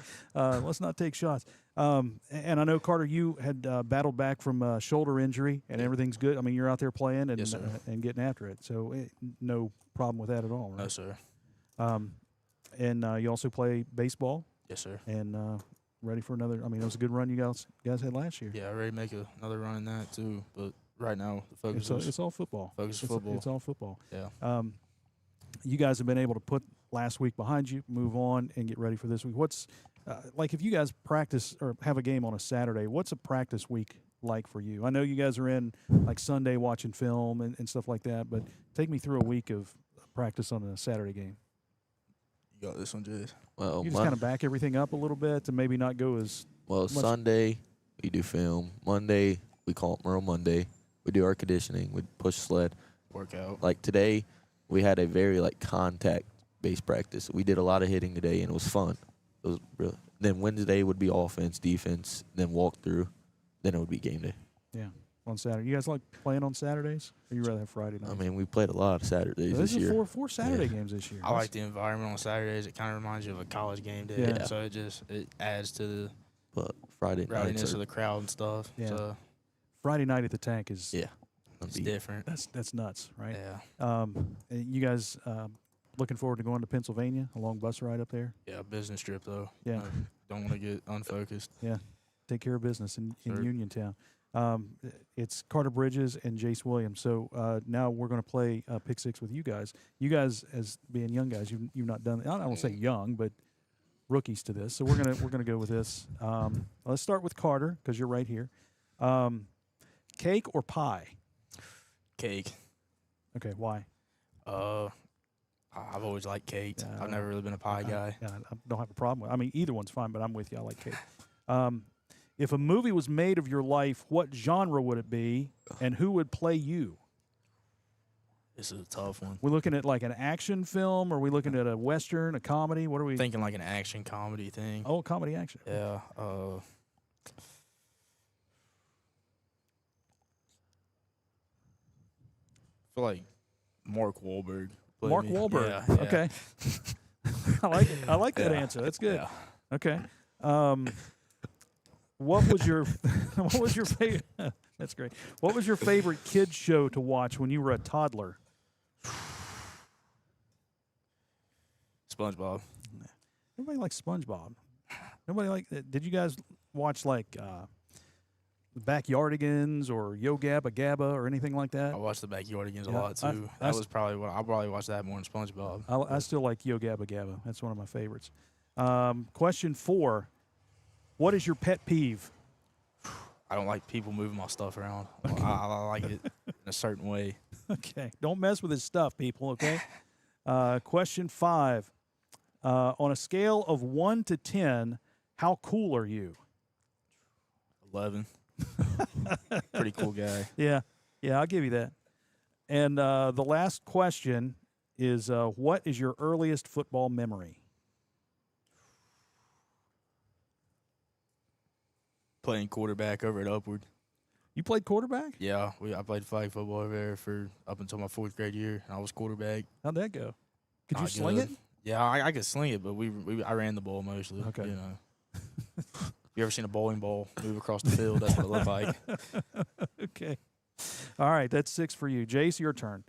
let's not take shots. And I know, Carter, you had battled back from a shoulder injury, and everything's good. I mean, you're out there playing and Yes, sir. And getting after it, so no problem with that at all, right? No, sir. And you also play baseball. Yes, sir. And ready for another. I mean, it was a good run you guys had last year. Yeah, ready to make another run in that too. But right now, the focus it's all football. Focus is football. It's all football. Yeah. You guys have been able to put last week behind you, move on, and get ready for this week. What's like if you guys practice or have a game on a Saturday, what's a practice week like for you? I know you guys are in like Sunday watching film and stuff like that, but take me through a week of practice on a Saturday game. You got this one, Jay. Well, You just kind of back everything up a little bit to maybe not go as much. Sunday we do film. Monday we call it Merle Monday. We do our conditioning. We push sled. Workout. Like today, we had a very like contact-based practice. We did a lot of hitting today, and it was fun. It was really. Then Wednesday would be offense, defense, then walkthrough. Then it would be game day. Yeah, on Saturday. You guys like playing on Saturdays, or you rather have Friday nights? I mean, we played a lot of Saturdays this year. There's four Saturday games this year. I like the environment on Saturdays. It kind of reminds you of a college game day. Yeah. So it adds to the Friday rowdiness of the crowd and stuff. Yeah. So Friday night at the Tank is it's different. That's nuts, right? Yeah. And you guys looking forward to going to Pennsylvania, a long bus ride up there? Yeah, business trip though. Yeah. Don't want to get unfocused. Yeah. Take care of business in Sure. Uniontown. It's Carter Bridges and Jace Williams. So now we're going to play Pick Six with you guys. You guys, as being young guys, you've not done. I don't want to say young, but rookies to this. So we're gonna go with this. Let's start with Carter because you're right here. Cake or pie? Cake. Okay, why? I've always liked cake. I've never really been a pie guy. Yeah, I don't have a problem with it. I mean, either one's fine, but I'm with you. I like cake. If a movie was made of your life, what genre would it be, and who would play you? This is a tough one. We're looking at like an action film, or are we looking at a Western, a comedy? What are we thinking? Like an action comedy thing. Oh, comedy action. Yeah. I feel like Mark Wahlberg. Mark Wahlberg. Yeah, yeah. Okay. I like it. I like that Yeah. answer. That's good. Yeah. Okay. What was your favorite? That's great. What was your favorite kids show to watch when you were a toddler? SpongeBob. Everybody likes SpongeBob. Nobody like. Did you guys watch like the Backyardigans or Yo Gabba Gabba or anything like that? I watched the Backyardigans a Yeah, lot too. That was probably what I probably watched that more than SpongeBob. I still like Yo Gabba Gabba. That's one of my favorites. Question 4. What is your pet peeve? I don't like people moving my stuff around. I like it in a certain way. Okay. Don't mess with his stuff, people, okay? Question 5. On a scale of 1 to 10, how cool are you? 11. Pretty cool guy. Yeah, I'll give you that. And the last question is, what is your earliest football memory? Playing quarterback over at Upward. You played quarterback? Yeah, I played flag football over there for up until my 4th grade year. I was quarterback. How'd that go? Could you Not sling good. it? Yeah, I could sling it, but I ran the ball mostly. Okay. You know. You ever seen a bowling ball move across the field? That's what it looked like. Okay. All right, that's 6 for you. Jace, your turn.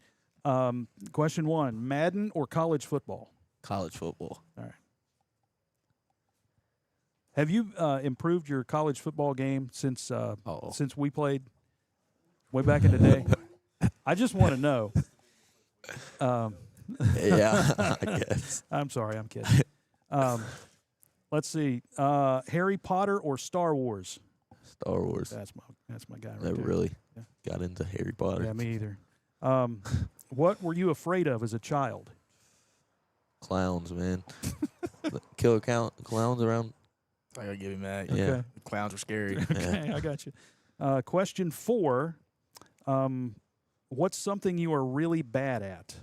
Question 1, Madden or college football? College football. All right. Have you improved your college football game since we played way back in the day? I just want to know. Yeah, I guess. I'm sorry, I'm kidding. Let's see. Harry Potter or Star Wars? Star Wars. That's my guy right Never there. really got into Harry Potter. Yeah, me either. What were you afraid of as a child? Clowns, man. Killer clowns around. I gotta give him that. Yeah. Okay. The clowns were scary. Okay, I got you. Question 4. What's something you are really bad at?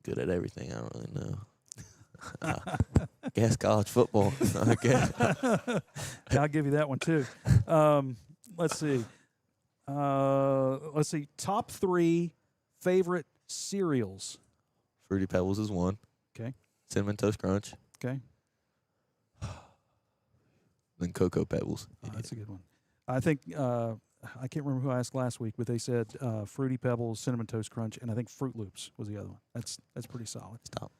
Good at everything. I don't really know. Guess college football. Okay. I'll give you that one too. Let's see. Top 3 favorite cereals. Fruity Pebbles is one. Okay. Cinnamon Toast Crunch. Okay. Then Cocoa Pebbles. Oh, that's a good one. I think I can't remember who I asked last week, but they said Fruity Pebbles, Cinnamon Toast Crunch, and I think Fruit Loops was the other one. That's pretty solid. Stop.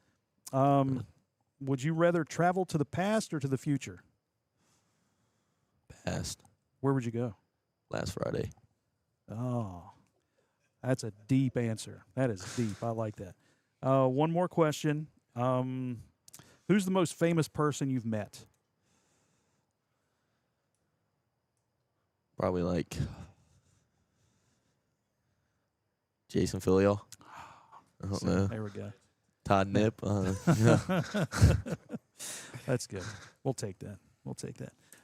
Would you rather travel to the past or to the future? Past. Where would you go? Last Friday. Oh, that's a deep answer. That is deep. I like that. One more question. Who's the most famous person you've met? Probably like Jason Philyaw. I don't know. There we go. Todd Knipp. That's good. We'll take that.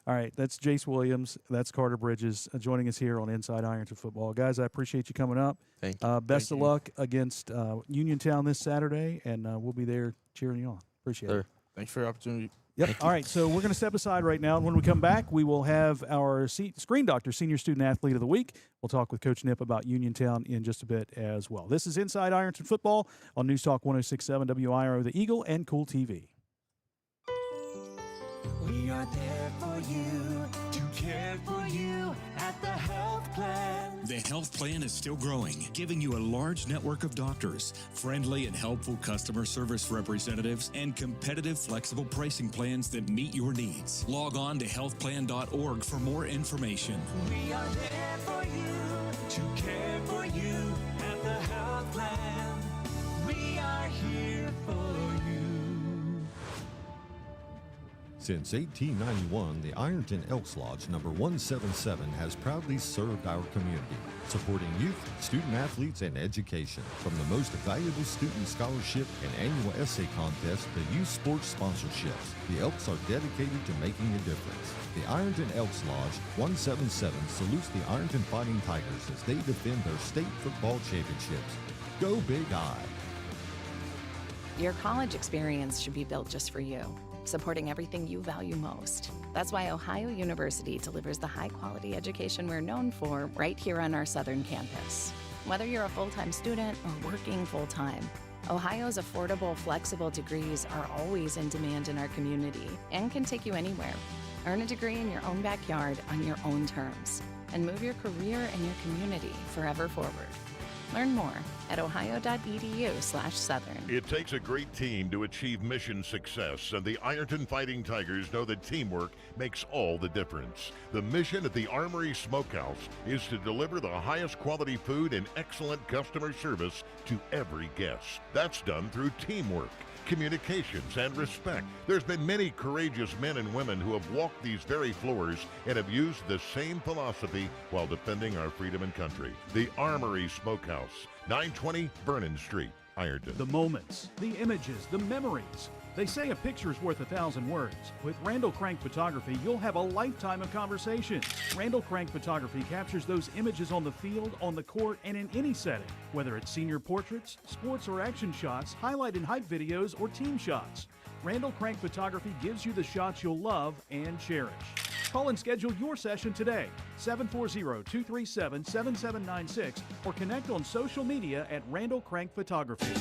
All right, that's Jace Williams. That's Carter Bridges joining us here on Inside Ironton Football. Guys, I appreciate you coming up. Thank you. Best of luck against Uniontown this Saturday, and we'll be there cheering you on. Appreciate it. Thanks for the opportunity. Yep. All right, so we're going to step aside right now, and when we come back, we will have our Screen Doctor Senior Student Athlete of the Week. We'll talk with Coach Knipp about Uniontown in just a bit as well. This is Inside Ironton Football on News Talk 106.7 WIRO, the Eagle, and Kool TV. We are there for you, to care for you at the health plan. The health plan is still growing, giving you a large network of doctors, friendly and helpful customer service representatives, and competitive, flexible pricing plans that meet your needs. Log on to healthplan.org for more information. We are there for you, to care for you at the health plan. We are here for you. Since 1891, the Ironton Elks Lodge number 177 has proudly served our community, supporting youth, student athletes, and education. From the most valuable student scholarship and annual essay contest to youth sports sponsorships, the Elks are dedicated to making a difference. The Ironton Elks Lodge 177 salutes the Ironton Fighting Tigers as they defend their state football championships. Go Big Eye! Your college experience should be built just for you, supporting everything you value most. That's why Ohio University delivers the high-quality education we're known for right here on our southern campus. Whether you're a full-time student or working full-time, Ohio's affordable, flexible degrees are always in demand in our community and can take you anywhere. Earn a degree in your own backyard on your own terms and move your career and your community forever forward. Learn more at ohio.edu/southern. It takes a great team to achieve mission success, and the Ironton Fighting Tigers know that teamwork makes all the difference. The mission at the Armory Smokehouse is to deliver the highest quality food and excellent customer service to every guest. That's done through teamwork, communications, and respect. There's been many courageous men and women who have walked these very floors and have used the same philosophy while defending our freedom and country. The Armory Smokehouse, 920 Vernon Street, Ironton. The moments, the images, the memories. They say a picture's worth 1,000 words. With Randall Crank Photography, you'll have a lifetime of conversation. Randall Crank Photography captures those images on the field, on the court, and in any setting. Whether it's senior portraits, sports or action shots, highlight and hype videos, or team shots. Randall Crank Photography gives you the shots you'll love and cherish. Call and schedule your session today, 740-237-7796, or connect on social media at Randall Crank Photography.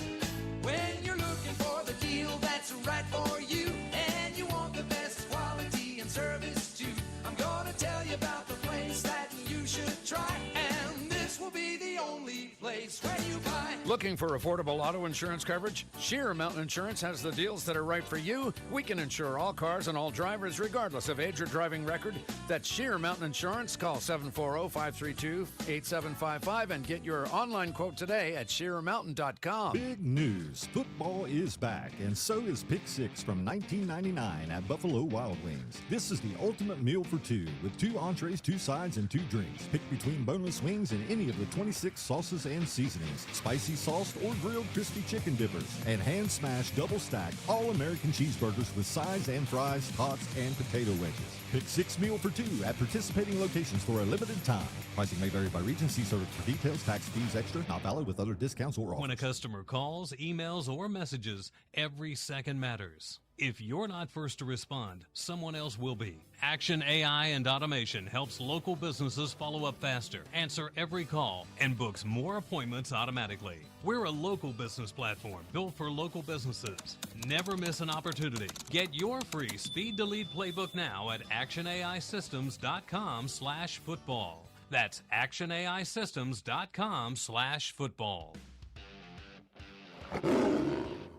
When you're looking for the deal that's right for you, and you want the best quality and service too, I'm gonna tell you about the place that you should try, and this will be the only place where you buy. Looking for affordable auto insurance coverage? Sheer Mountain Insurance has the deals that are right for you. We can insure all cars and all drivers regardless of age or driving record. That's Sheer Mountain Insurance. Call 740-532-8755 and get your online quote today at sheermountain.com. Big news. Football is back, and so is Pick 6 from 1999 at Buffalo Wild Wings. This is the ultimate meal for two, with 2 entrees, 2 sides, and 2 drinks. Pick between boneless wings and any of the 26 sauces and seasonings, spicy sauced or grilled crispy chicken dippers, and hand-smashed double-stacked all-American cheeseburgers with sides and fries, tots, and potato wedges. Pick 6 meal for 2 at participating locations for a limited time. Pricing may vary by region. See service for details. Tax fees extra. Not valid with other discounts or offers. When a customer calls, emails, or messages, every second matters. If you're not first to respond, someone else will be. Action AI and Automation helps local businesses follow up faster, answer every call, and books more appointments automatically. We're a local business platform built for local businesses. Never miss an opportunity. Get your free Speed Delete playbook now at actionaisystems.com/football. That's actionaisystems.com/football.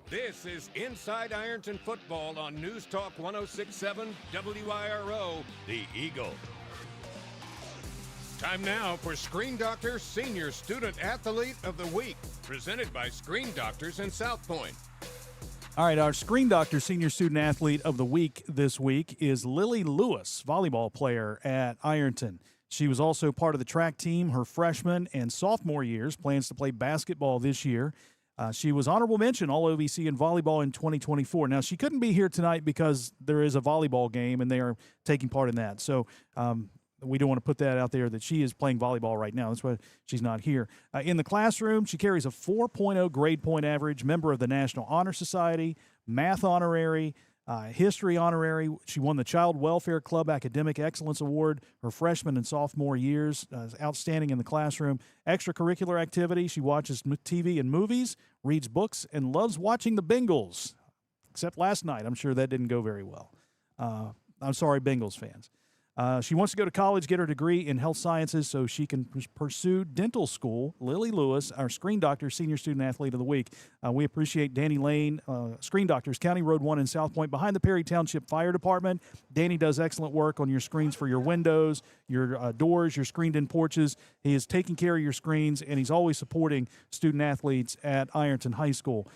This is Inside Ironton Football on News Talk 106.7 WIRO, The Eagle. Time now for Screen Doctor Senior Student Athlete of the Week, presented by Screen Doctors in South Point. All right, our Screen Doctor Senior Student Athlete of the Week this week is Lily Lewis, volleyball player at Ironton. She was also part of the track team her freshman and sophomore years, plans to play basketball this year. She was honorable mention All-OVC in volleyball in 2024. Now, she couldn't be here tonight because there is a volleyball game, and they are taking part in that. So we don't want to put that out there that she is playing volleyball right now. That's why she's not here. In the classroom, she carries a 4.0 grade point average, member of the National Honor Society, math honorary, history honorary. She won the Child Welfare Club Academic Excellence Award her freshman and sophomore years. Outstanding in the classroom. Extracurricular activity. She watches TV and movies, reads books, and loves watching the Bengals. Except last night. I'm sure that didn't go very well. I'm sorry, Bengals fans. She wants to go to college, get her degree in health sciences so she can pursue dental school. Lily Lewis, our Screen Doctor Senior Student Athlete of the Week. We appreciate Danny Lane, Screen Doctors, County Road 1 in South Point, behind the Perry Township Fire Department. Danny does excellent work on your screens for your windows, your doors, your screened-in porches. He is taking care of your screens, and he's always supporting student athletes at Ironton High School.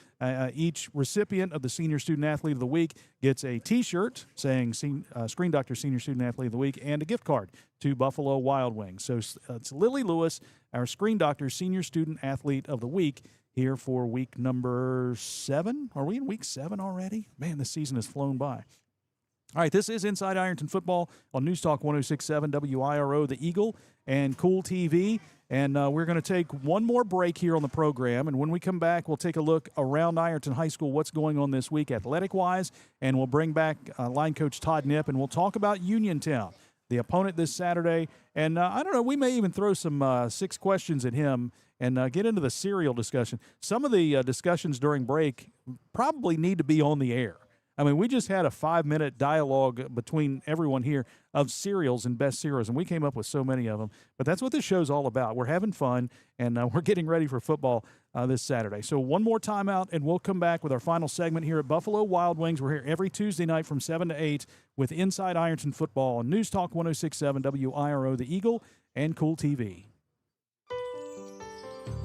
Each recipient of the Senior Student Athlete of the Week gets a T-shirt saying Screen Doctor Senior Student Athlete of the Week and a gift card to Buffalo Wild Wings. So it's Lily Lewis, our Screen Doctor Senior Student Athlete of the Week, here for week number 7. Are we in week 7 already? Man, this season has flown by. All right, this is Inside Ironton Football on News Talk 106.7 WIRO, The Eagle, and Kool TV. And we're going to take one more break here on the program. And when we come back, we'll take a look around Ironton High School, what's going on this week athletic-wise. And we'll bring back line coach Todd Knipp, and we'll talk about Uniontown, the opponent this Saturday. And I don't know, we may even throw some 6 questions at him and get into the cereal discussion. Some of the discussions during break probably need to be on the air. I mean, we just had a 5-minute dialogue between everyone here of cereals and best cereals, and we came up with so many of them. But that's what this show's all about. We're having fun, and we're getting ready for football this Saturday. So one more timeout, and we'll come back with our final segment here at Buffalo Wild Wings. We're here every Tuesday night from 7 to 8 with Inside Ironton Football on News Talk 106.7 WIRO, The Eagle, and Kool TV.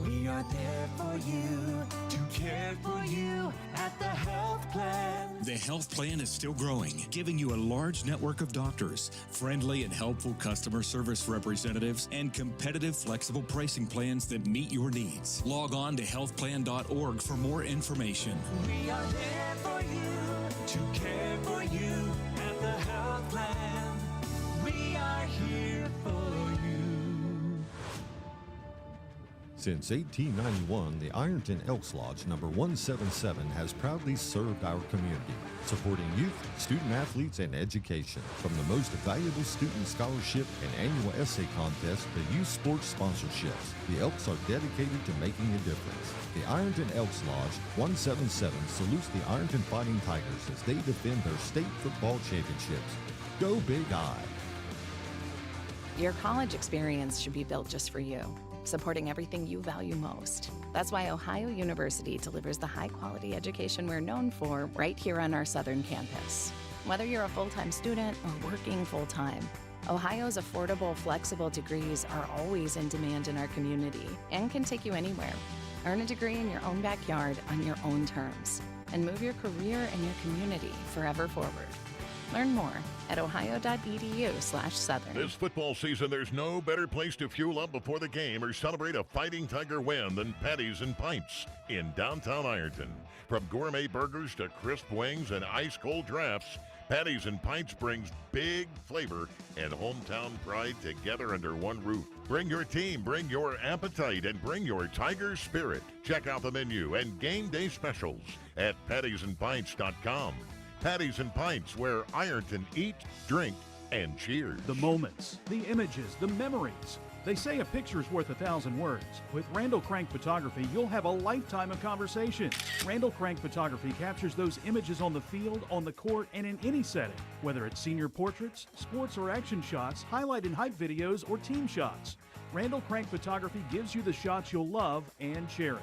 We are there for you, to care for you at the health plan. The health plan is still growing, giving you a large network of doctors, friendly and helpful customer service representatives, and competitive, flexible pricing plans that meet your needs. Log on to healthplan.org for more information. We are there for you, to care for you at the Healthland. We are here for you. Since 1891, the Ironton Elks Lodge number 177 has proudly served our community, supporting youth, student-athletes, and education. From the most valuable student scholarship and annual essay contest to youth sports sponsorships, the Elks are dedicated to making a difference. The Ironton Elks Lodge 177 salutes the Ironton Fighting Tigers as they defend their state football championships. Go Big Eye! Your college experience should be built just for you, supporting everything you value most. That's why Ohio University delivers the high-quality education we're known for right here on our southern campus. Whether you're a full-time student or working full-time, Ohio's affordable, flexible degrees are always in demand in our community and can take you anywhere. Earn a degree in your own backyard on your own terms and move your career and your community forever forward. Learn more at ohio.edu/southern. This football season, there's no better place to fuel up before the game or celebrate a Fighting Tiger win than Patties and Pints in downtown Ironton. From gourmet burgers to crisp wings and ice-cold drafts, Patties and Pints brings big flavor and hometown pride together under one roof. Bring your team, bring your appetite, and bring your Tiger spirit. Check out the menu and game day specials at pattiesandpints.com. Patties and Pints, where Ironton eat, drink, and cheers. The moments, the images, the memories. They say a picture's worth 1,000 words. With Randall Crank Photography, you'll have a lifetime of conversation. Randall Crank Photography captures those images on the field, on the court, and in any setting. Whether it's senior portraits, sports or action shots, highlight and hype videos, or team shots. Randall Crank Photography gives you the shots you'll love and cherish.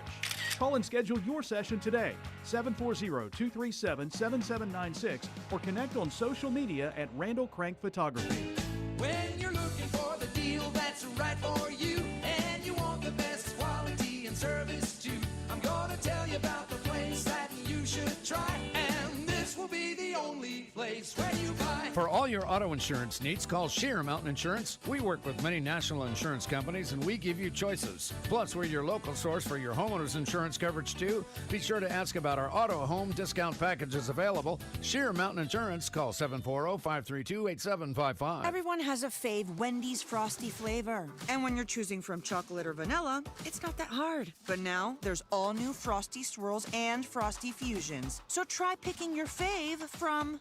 Call and schedule your session today, 740-237-7796, or connect on social media at Randall Crank Photography. When you're looking for the deal that's right for you, and you want the best quality and service too, I'm gonna tell you about the place that you should try, and this will be the only place where you buy. For all your auto insurance needs, call Sheer Mountain Insurance. We work with many national insurance companies, and we give you choices. Plus, we're your local source for your homeowner's insurance coverage, too. Be sure to ask about our auto home discount packages available. Sheer Mountain Insurance. Call 740-532-8755. Everyone has a fave Wendy's Frosty flavor. And when you're choosing from chocolate or vanilla, it's not that hard. But now, there's all new Frosty Swirls and Frosty Fusions. So try picking your fave from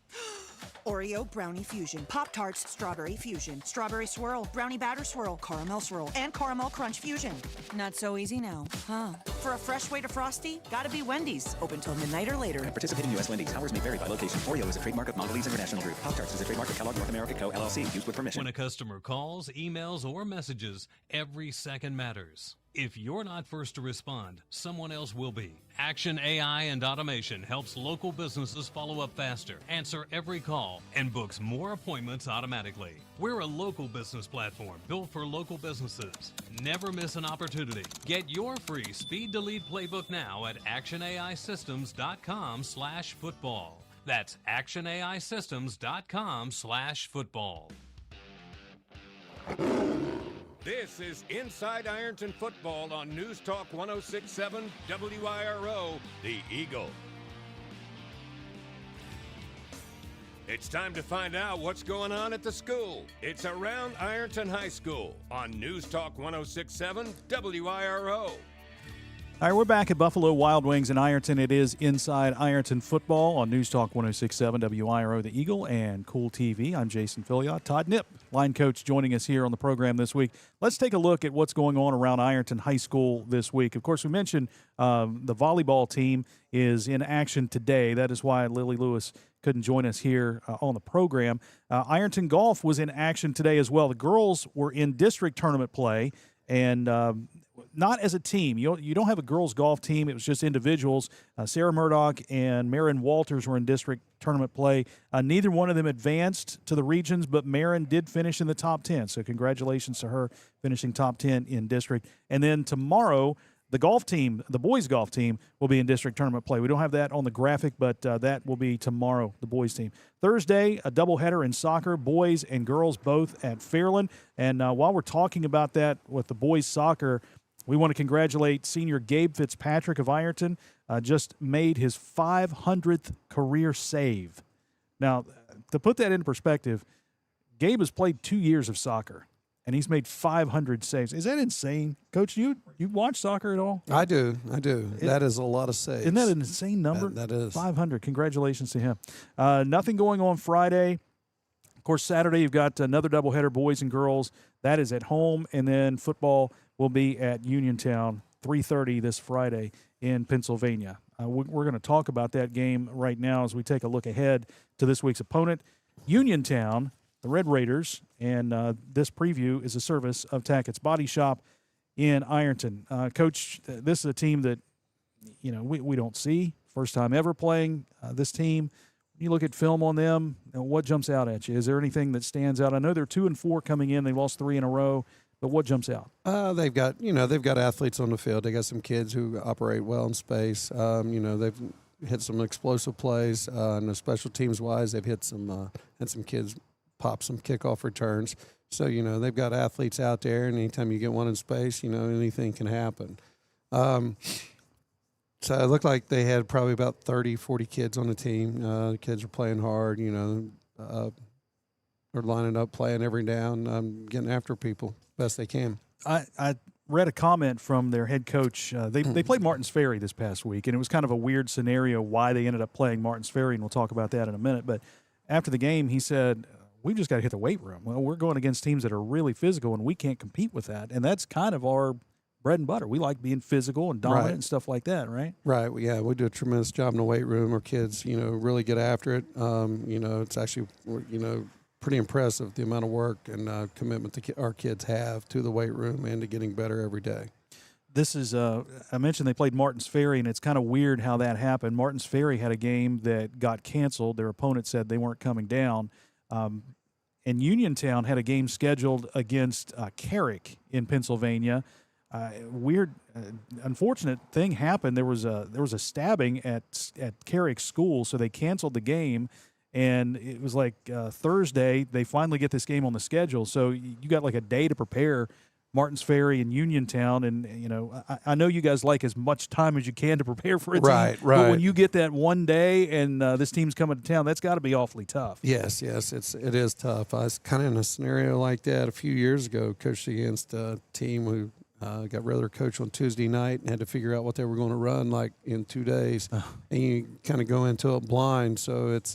Oreo Brownie Fusion, Pop-Tarts Strawberry Fusion, Strawberry Swirl, Brownie Batter Swirl, Caramel Swirl, and Caramel Crunch Fusion. Not so easy now, huh? For a fresh way to Frosty, gotta be Wendy's. Open till midnight or later. At participating U.S. Wendy's, hours may vary by location. Oreo is a trademark of Mondelez International Group. Pop-Tarts is a trademark of Kellogg North America Co., LLC. Used with permission. When a customer calls, emails, or messages, every second matters. If you're not first to respond, someone else will be. Action AI and Automation helps local businesses follow up faster, answer every call, and books more appointments automatically. We're a local business platform built for local businesses. Never miss an opportunity. Get your free Speed Delete playbook now at actionaisystems.com/football. That's actionaisystems.com/football. This is Inside Ironton Football on News Talk 106.7 WIRO, The Eagle. It's time to find out what's going on at the school. It's Around Ironton High School on News Talk 106.7 WIRO. All right, we're back at Buffalo Wild Wings in Ironton. It is Inside Ironton Football on News Talk 106.7 WIRO, The Eagle, and Kool TV. I'm Jason Philyaw. Todd Knipp, line coach, joining us here on the program this week. Let's take a look at what's going on around Ironton High School this week. Of course, we mentioned the volleyball team is in action today. That is why Lily Lewis couldn't join us here on the program. Ironton Golf was in action today as well. The girls were in district tournament play, and not as a team. You don't have a girls' golf team. It was just individuals. Sarah Murdoch and Marin Walters were in district tournament play. Neither one of them advanced to the regions, but Marin did finish in the top 10. So congratulations to her finishing top 10 in district. And then tomorrow, the golf team, the boys' golf team, will be in district tournament play. We don't have that on the graphic, but that will be tomorrow, the boys' team. Thursday, a doubleheader in soccer, boys and girls both at Fairland. And while we're talking about that with the boys' soccer, We want to congratulate senior Gabe Fitzpatrick of Ironton. Just made his 500th career save. Now, to put that in perspective, Gabe has played 2 years of soccer, and he's made 500 saves. Is that insane? Coach, you watch soccer at all? I do. That is a lot of saves. Isn't that an insane number? That is. 500. Congratulations to him. Nothing going on Friday. Of course, Saturday you've got another doubleheader, boys and girls. That is at home, and then football will be at Uniontown, 3:30 this Friday in Pennsylvania. We're going to talk about that game right now as we take a look ahead to this week's opponent, Uniontown, the Red Raiders, and this preview is a service of Tackett's Body Shop in Ironton. Coach, this is a team that, we don't see. First time ever playing this team. When you look at film on them, what jumps out at you? Is there anything that stands out? I know they're 2-4 coming in. They lost 3 in a row. But what jumps out? They've got athletes on the field. They got some kids who operate well in space. They've hit some explosive plays. And the special teams wise, they've had some kids pop some kickoff returns. So they've got athletes out there, and anytime you get one in space, anything can happen. So it looked like they had probably about 30, 40 kids on the team. The kids are playing hard. They're lining up, playing every down, getting after people best they can. I read a comment from their head coach. They played Martins Ferry this past week, and it was kind of a weird scenario why they ended up playing Martins Ferry, and we'll talk about that in a minute. But after the game, he said, we've just got to hit the weight room. Well, we're going against teams that are really physical, and we can't compete with that. And that's kind of our bread and butter. We like being physical and dominant and stuff like that, right? Right. Yeah, we do a tremendous job in the weight room. Our kids, really get after it. It's actually, pretty impressive the amount of work and commitment our kids have to the weight room and to getting better every day. This is, I mentioned they played Martins Ferry, and it's kind of weird how that happened. Martins Ferry had a game that got canceled. Their opponent said they weren't coming down. And Uniontown had a game scheduled against Carrick in Pennsylvania. Weird, unfortunate thing happened. There was a stabbing at Carrick School, so they canceled the game. And it was like Thursday, they finally get this game on the schedule. So you got like a day to prepare Martins Ferry and Uniontown. And, I know you guys like as much time as you can to prepare for a team. Right. But when you get that one day and this team's coming to town, that's got to be awfully tough. Yes, it is tough. I was kind of in a scenario like that a few years ago, coached against a team who got rid of their coach on Tuesday night and had to figure out what they were going to run like in 2 days. And you kind of go into it blind. So it's,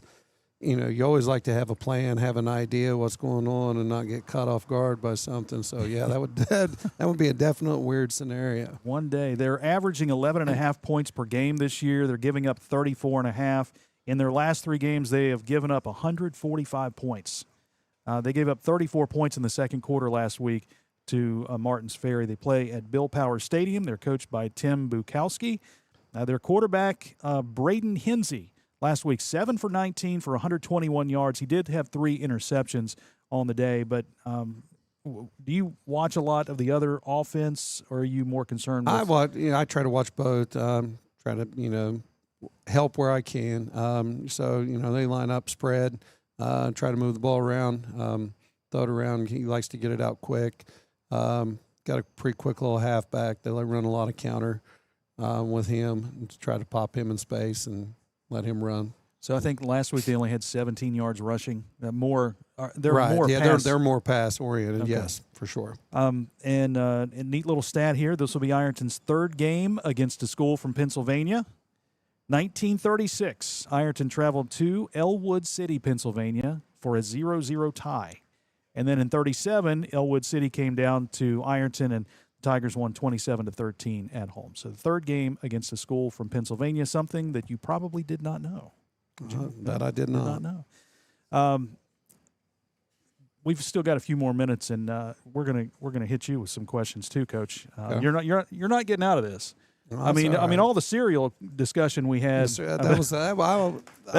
you always like to have a plan, have an idea what's going on, and not get caught off guard by something. So, yeah, that would be a definite weird scenario. One day. They're averaging 11.5 points per game this year. They're giving up 34.5. In their last 3 games, they have given up 145 points. They gave up 34 points in the second quarter last week to Martins Ferry. They play at Bill Powers Stadium. They're coached by Tim Bukowski. Their quarterback, Braden Hinsey, last week, 7 for 19 for 121 yards. He did have 3 interceptions on the day, but do you watch a lot of the other offense, or are you more concerned with? I try to watch both, try to, help where I can. So, they line up, spread, try to move the ball around, throw it around. He likes to get it out quick. Got a pretty quick little halfback. They run a lot of counter with him to try to pop him in space and let him run. So I think last week they only had 17 yards rushing. They're more pass. They're more pass oriented. Okay. Yes, for sure. And a neat little stat here. This will be Ironton's 3rd game against a school from Pennsylvania. 1936, Ironton traveled to Elwood City, Pennsylvania, for a 0-0 tie. And then in 37, Elwood City came down to Ironton, and the Tigers won 27-13 at home. So the 3rd game against a school from Pennsylvania, something that you probably did not know. That I did not know. We've still got a few more minutes, and we're gonna hit you with some questions too, Coach. Okay. You're not getting out of this. No, I mean, all the cereal discussion we had. That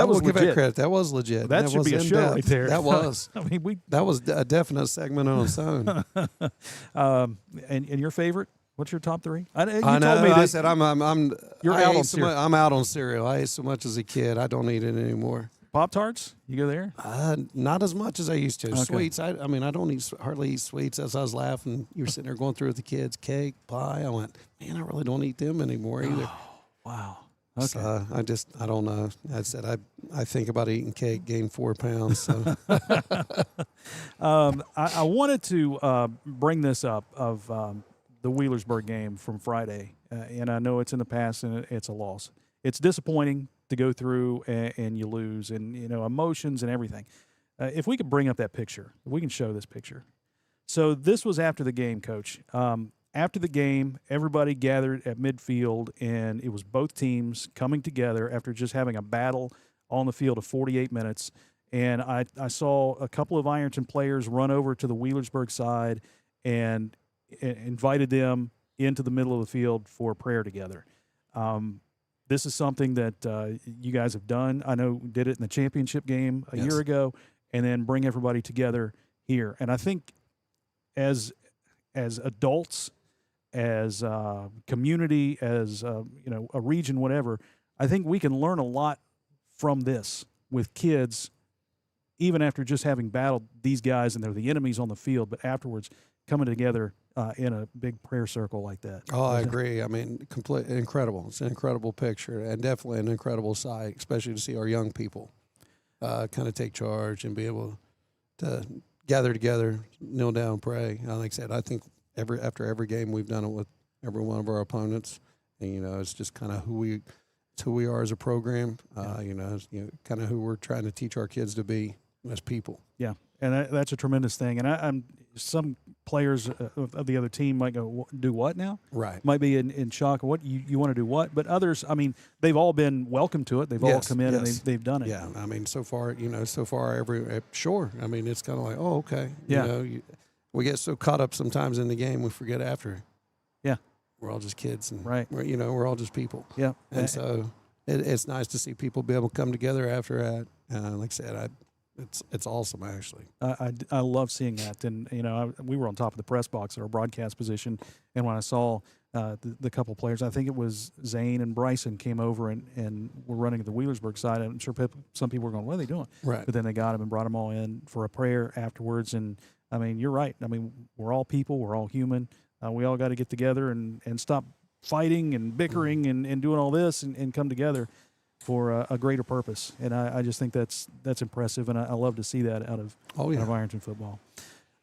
was give it credit. That was legit. That should be a show right there. That was. That was a definite segment on its own. And your favorite? What's your top 3? I said I'm. You're out on cereal. I'm out on cereal. I ate so much as a kid. I don't eat it anymore. Pop-Tarts? You go there? Not as much as I used to. Okay. Sweets, I mean, I don't hardly eat sweets. As I was laughing, you were sitting there going through with the kids, cake, pie. I went, man, I really don't eat them anymore either. Wow. Okay. So I don't know. I said I think about eating cake, gain 4 pounds. So. I wanted to bring this up of the Wheelersburg game from Friday, and I know it's in the past and it's a loss. It's disappointing to go through and you lose, and emotions and everything. If we could bring up that picture, if we can show this picture. So this was after the game, Coach. After the game, everybody gathered at midfield, and it was both teams coming together after just having a battle on the field of 48 minutes. And I saw a couple of Ironton players run over to the Wheelersburg side and invited them into the middle of the field for prayer together. This is something that you guys have done. I know did it in the championship game a year ago, and then bring everybody together here. And I think as adults, as a community, as a region, whatever, I think we can learn a lot from this with kids, even after just having battled these guys and they're the enemies on the field, but afterwards coming together in a big prayer circle like that. Oh, I agree. I mean, incredible. It's an incredible picture and definitely an incredible sight, especially to see our young people kind of take charge and be able to gather together, kneel down, pray. Like I said, I think after every game we've done it with every one of our opponents, and it's just kind of who we are as a program. Kind of who we're trying to teach our kids to be as people. Yeah, and that's a tremendous thing. And I'm some players of the other team might go, do what now? Right. Might be in shock. What you want to do what? But others, I mean, they've all been welcome to it. They've all come in and they've done it. Yeah, I mean, so far, sure. I mean, it's kind of like, oh, okay. Yeah. We get so caught up sometimes in the game, we forget after. Yeah. We're all just kids, and right. We're all just people. Yeah. And so it's nice to see people be able to come together after that. Like I said, it's awesome, actually. I love seeing that. And, we were on top of the press box at our broadcast position, and when I saw the couple players, I think it was Zane and Bryson came over and were running at the Wheelersburg side. I'm sure some people were going, what are they doing? Right. But then they got them and brought them all in for a prayer afterwards. And, I mean, you're right. I mean, we're all people. We're all human. We all got to get together and stop fighting and bickering and doing all this and come together for a greater purpose. And I just think that's impressive, and I love to see that out of Ironton football.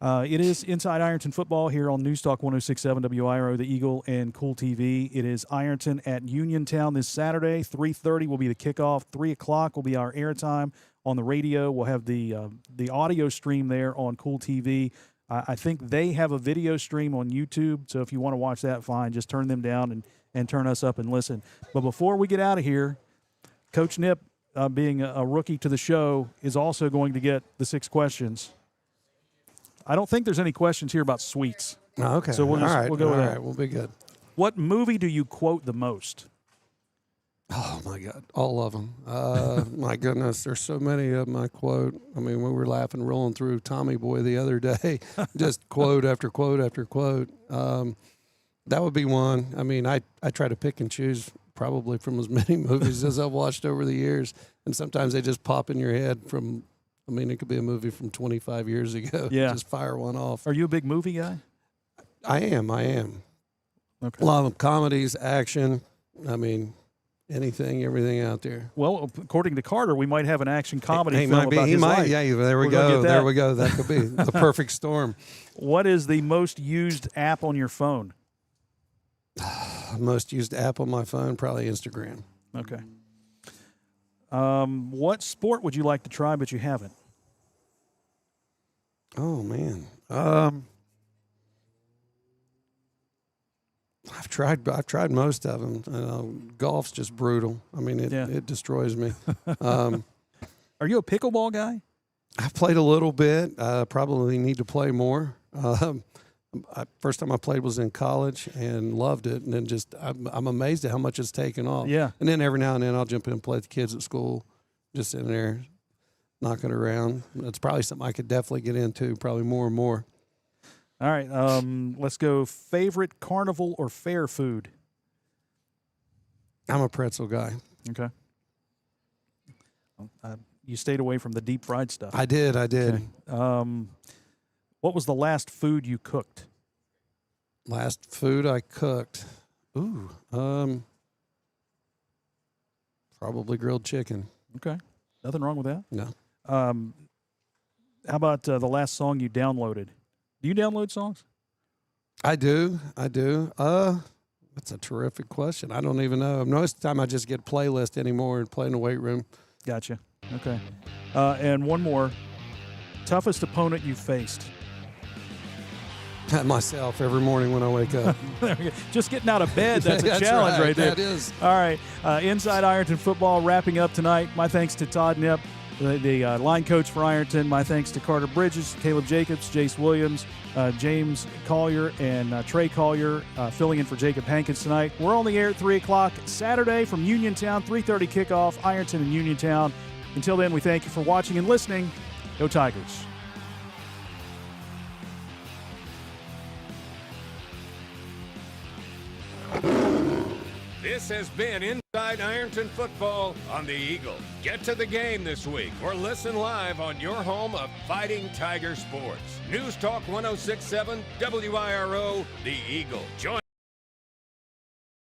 It is Inside Ironton Football here on News Talk 106.7 WIRO, the Eagle, and Kool TV. It is Ironton at Uniontown this Saturday. 3:30 will be the kickoff. 3 o'clock will be our airtime on the radio. We'll have the audio stream there on Kool TV. I think they have a video stream on YouTube, so if you want to watch that, fine. Just turn them down and turn us up and listen. But before we get out of here, Coach Knipp, being a rookie to the show, is also going to get the 6 questions. I don't think there's any questions here about sweets. Oh, okay. So we'll go with that. All right, we'll be good. What movie do you quote the most? Oh, my God. All of them. My goodness, there's so many of them I quote. I mean, we were laughing, rolling through Tommy Boy the other day, just quote after quote after quote. That would be one. I mean, I try to pick and choose probably from as many movies as I've watched over the years, and sometimes they just pop in your head from, I mean, it could be a movie from 25 years ago. Yeah. Just fire one off. Are you a big movie guy? I am. Okay. A lot of them, comedies, action. I mean, anything, everything out there. Well, according to Carter, we might have an action comedy He film might be. about He his might. life. Yeah, there we We're gonna go. get There we go. That could be the perfect storm. What is the most used app on your phone? Most used app on my phone, probably Instagram. Okay. What sport would you like to try but you haven't? Oh man, I've tried most of them. Golf's just brutal. I mean, it destroys me. Are you a pickleball guy? I've played a little bit. Probably need to play more. First time I played was in college and loved it, and then I'm amazed at how much it's taken off. Yeah. And then every now and then I'll jump in and play with the kids at school, just in there, knocking around. It's probably something I could definitely get into, probably more and more. All right, let's go. Favorite carnival or fair food? I'm a pretzel guy. Okay. you stayed away from the deep fried stuff. I did. Okay. What was the last food you cooked? Last food I cooked. Ooh. Probably grilled chicken. Okay. Nothing wrong with that. No. How about the last song you downloaded? Do you download songs? I do. That's a terrific question. I don't even know. Most of the time I just get a playlist anymore and play in the weight room. Gotcha. Okay. And one more. Toughest opponent you faced? Myself every morning when I wake up. Just getting out of bed, that's a That's challenge right there. That is. All right. Inside Ironton football wrapping up tonight. My thanks to Todd Knipp, the line coach for Ironton. My thanks to Carter Bridges, Caleb Jacobs, Jace Williams, James Collier, and Trey Collier filling in for Jacob Hankins tonight. We're on the air at 3 o'clock Saturday from Uniontown, 3:30 kickoff, Ironton and Uniontown. Until then, we thank you for watching and listening. Go Tigers. This has been Inside Ironton Football on the Eagle. Get to the game this week or listen live on your home of Fighting Tiger Sports. News Talk 106.7 WIRO, the Eagle. Join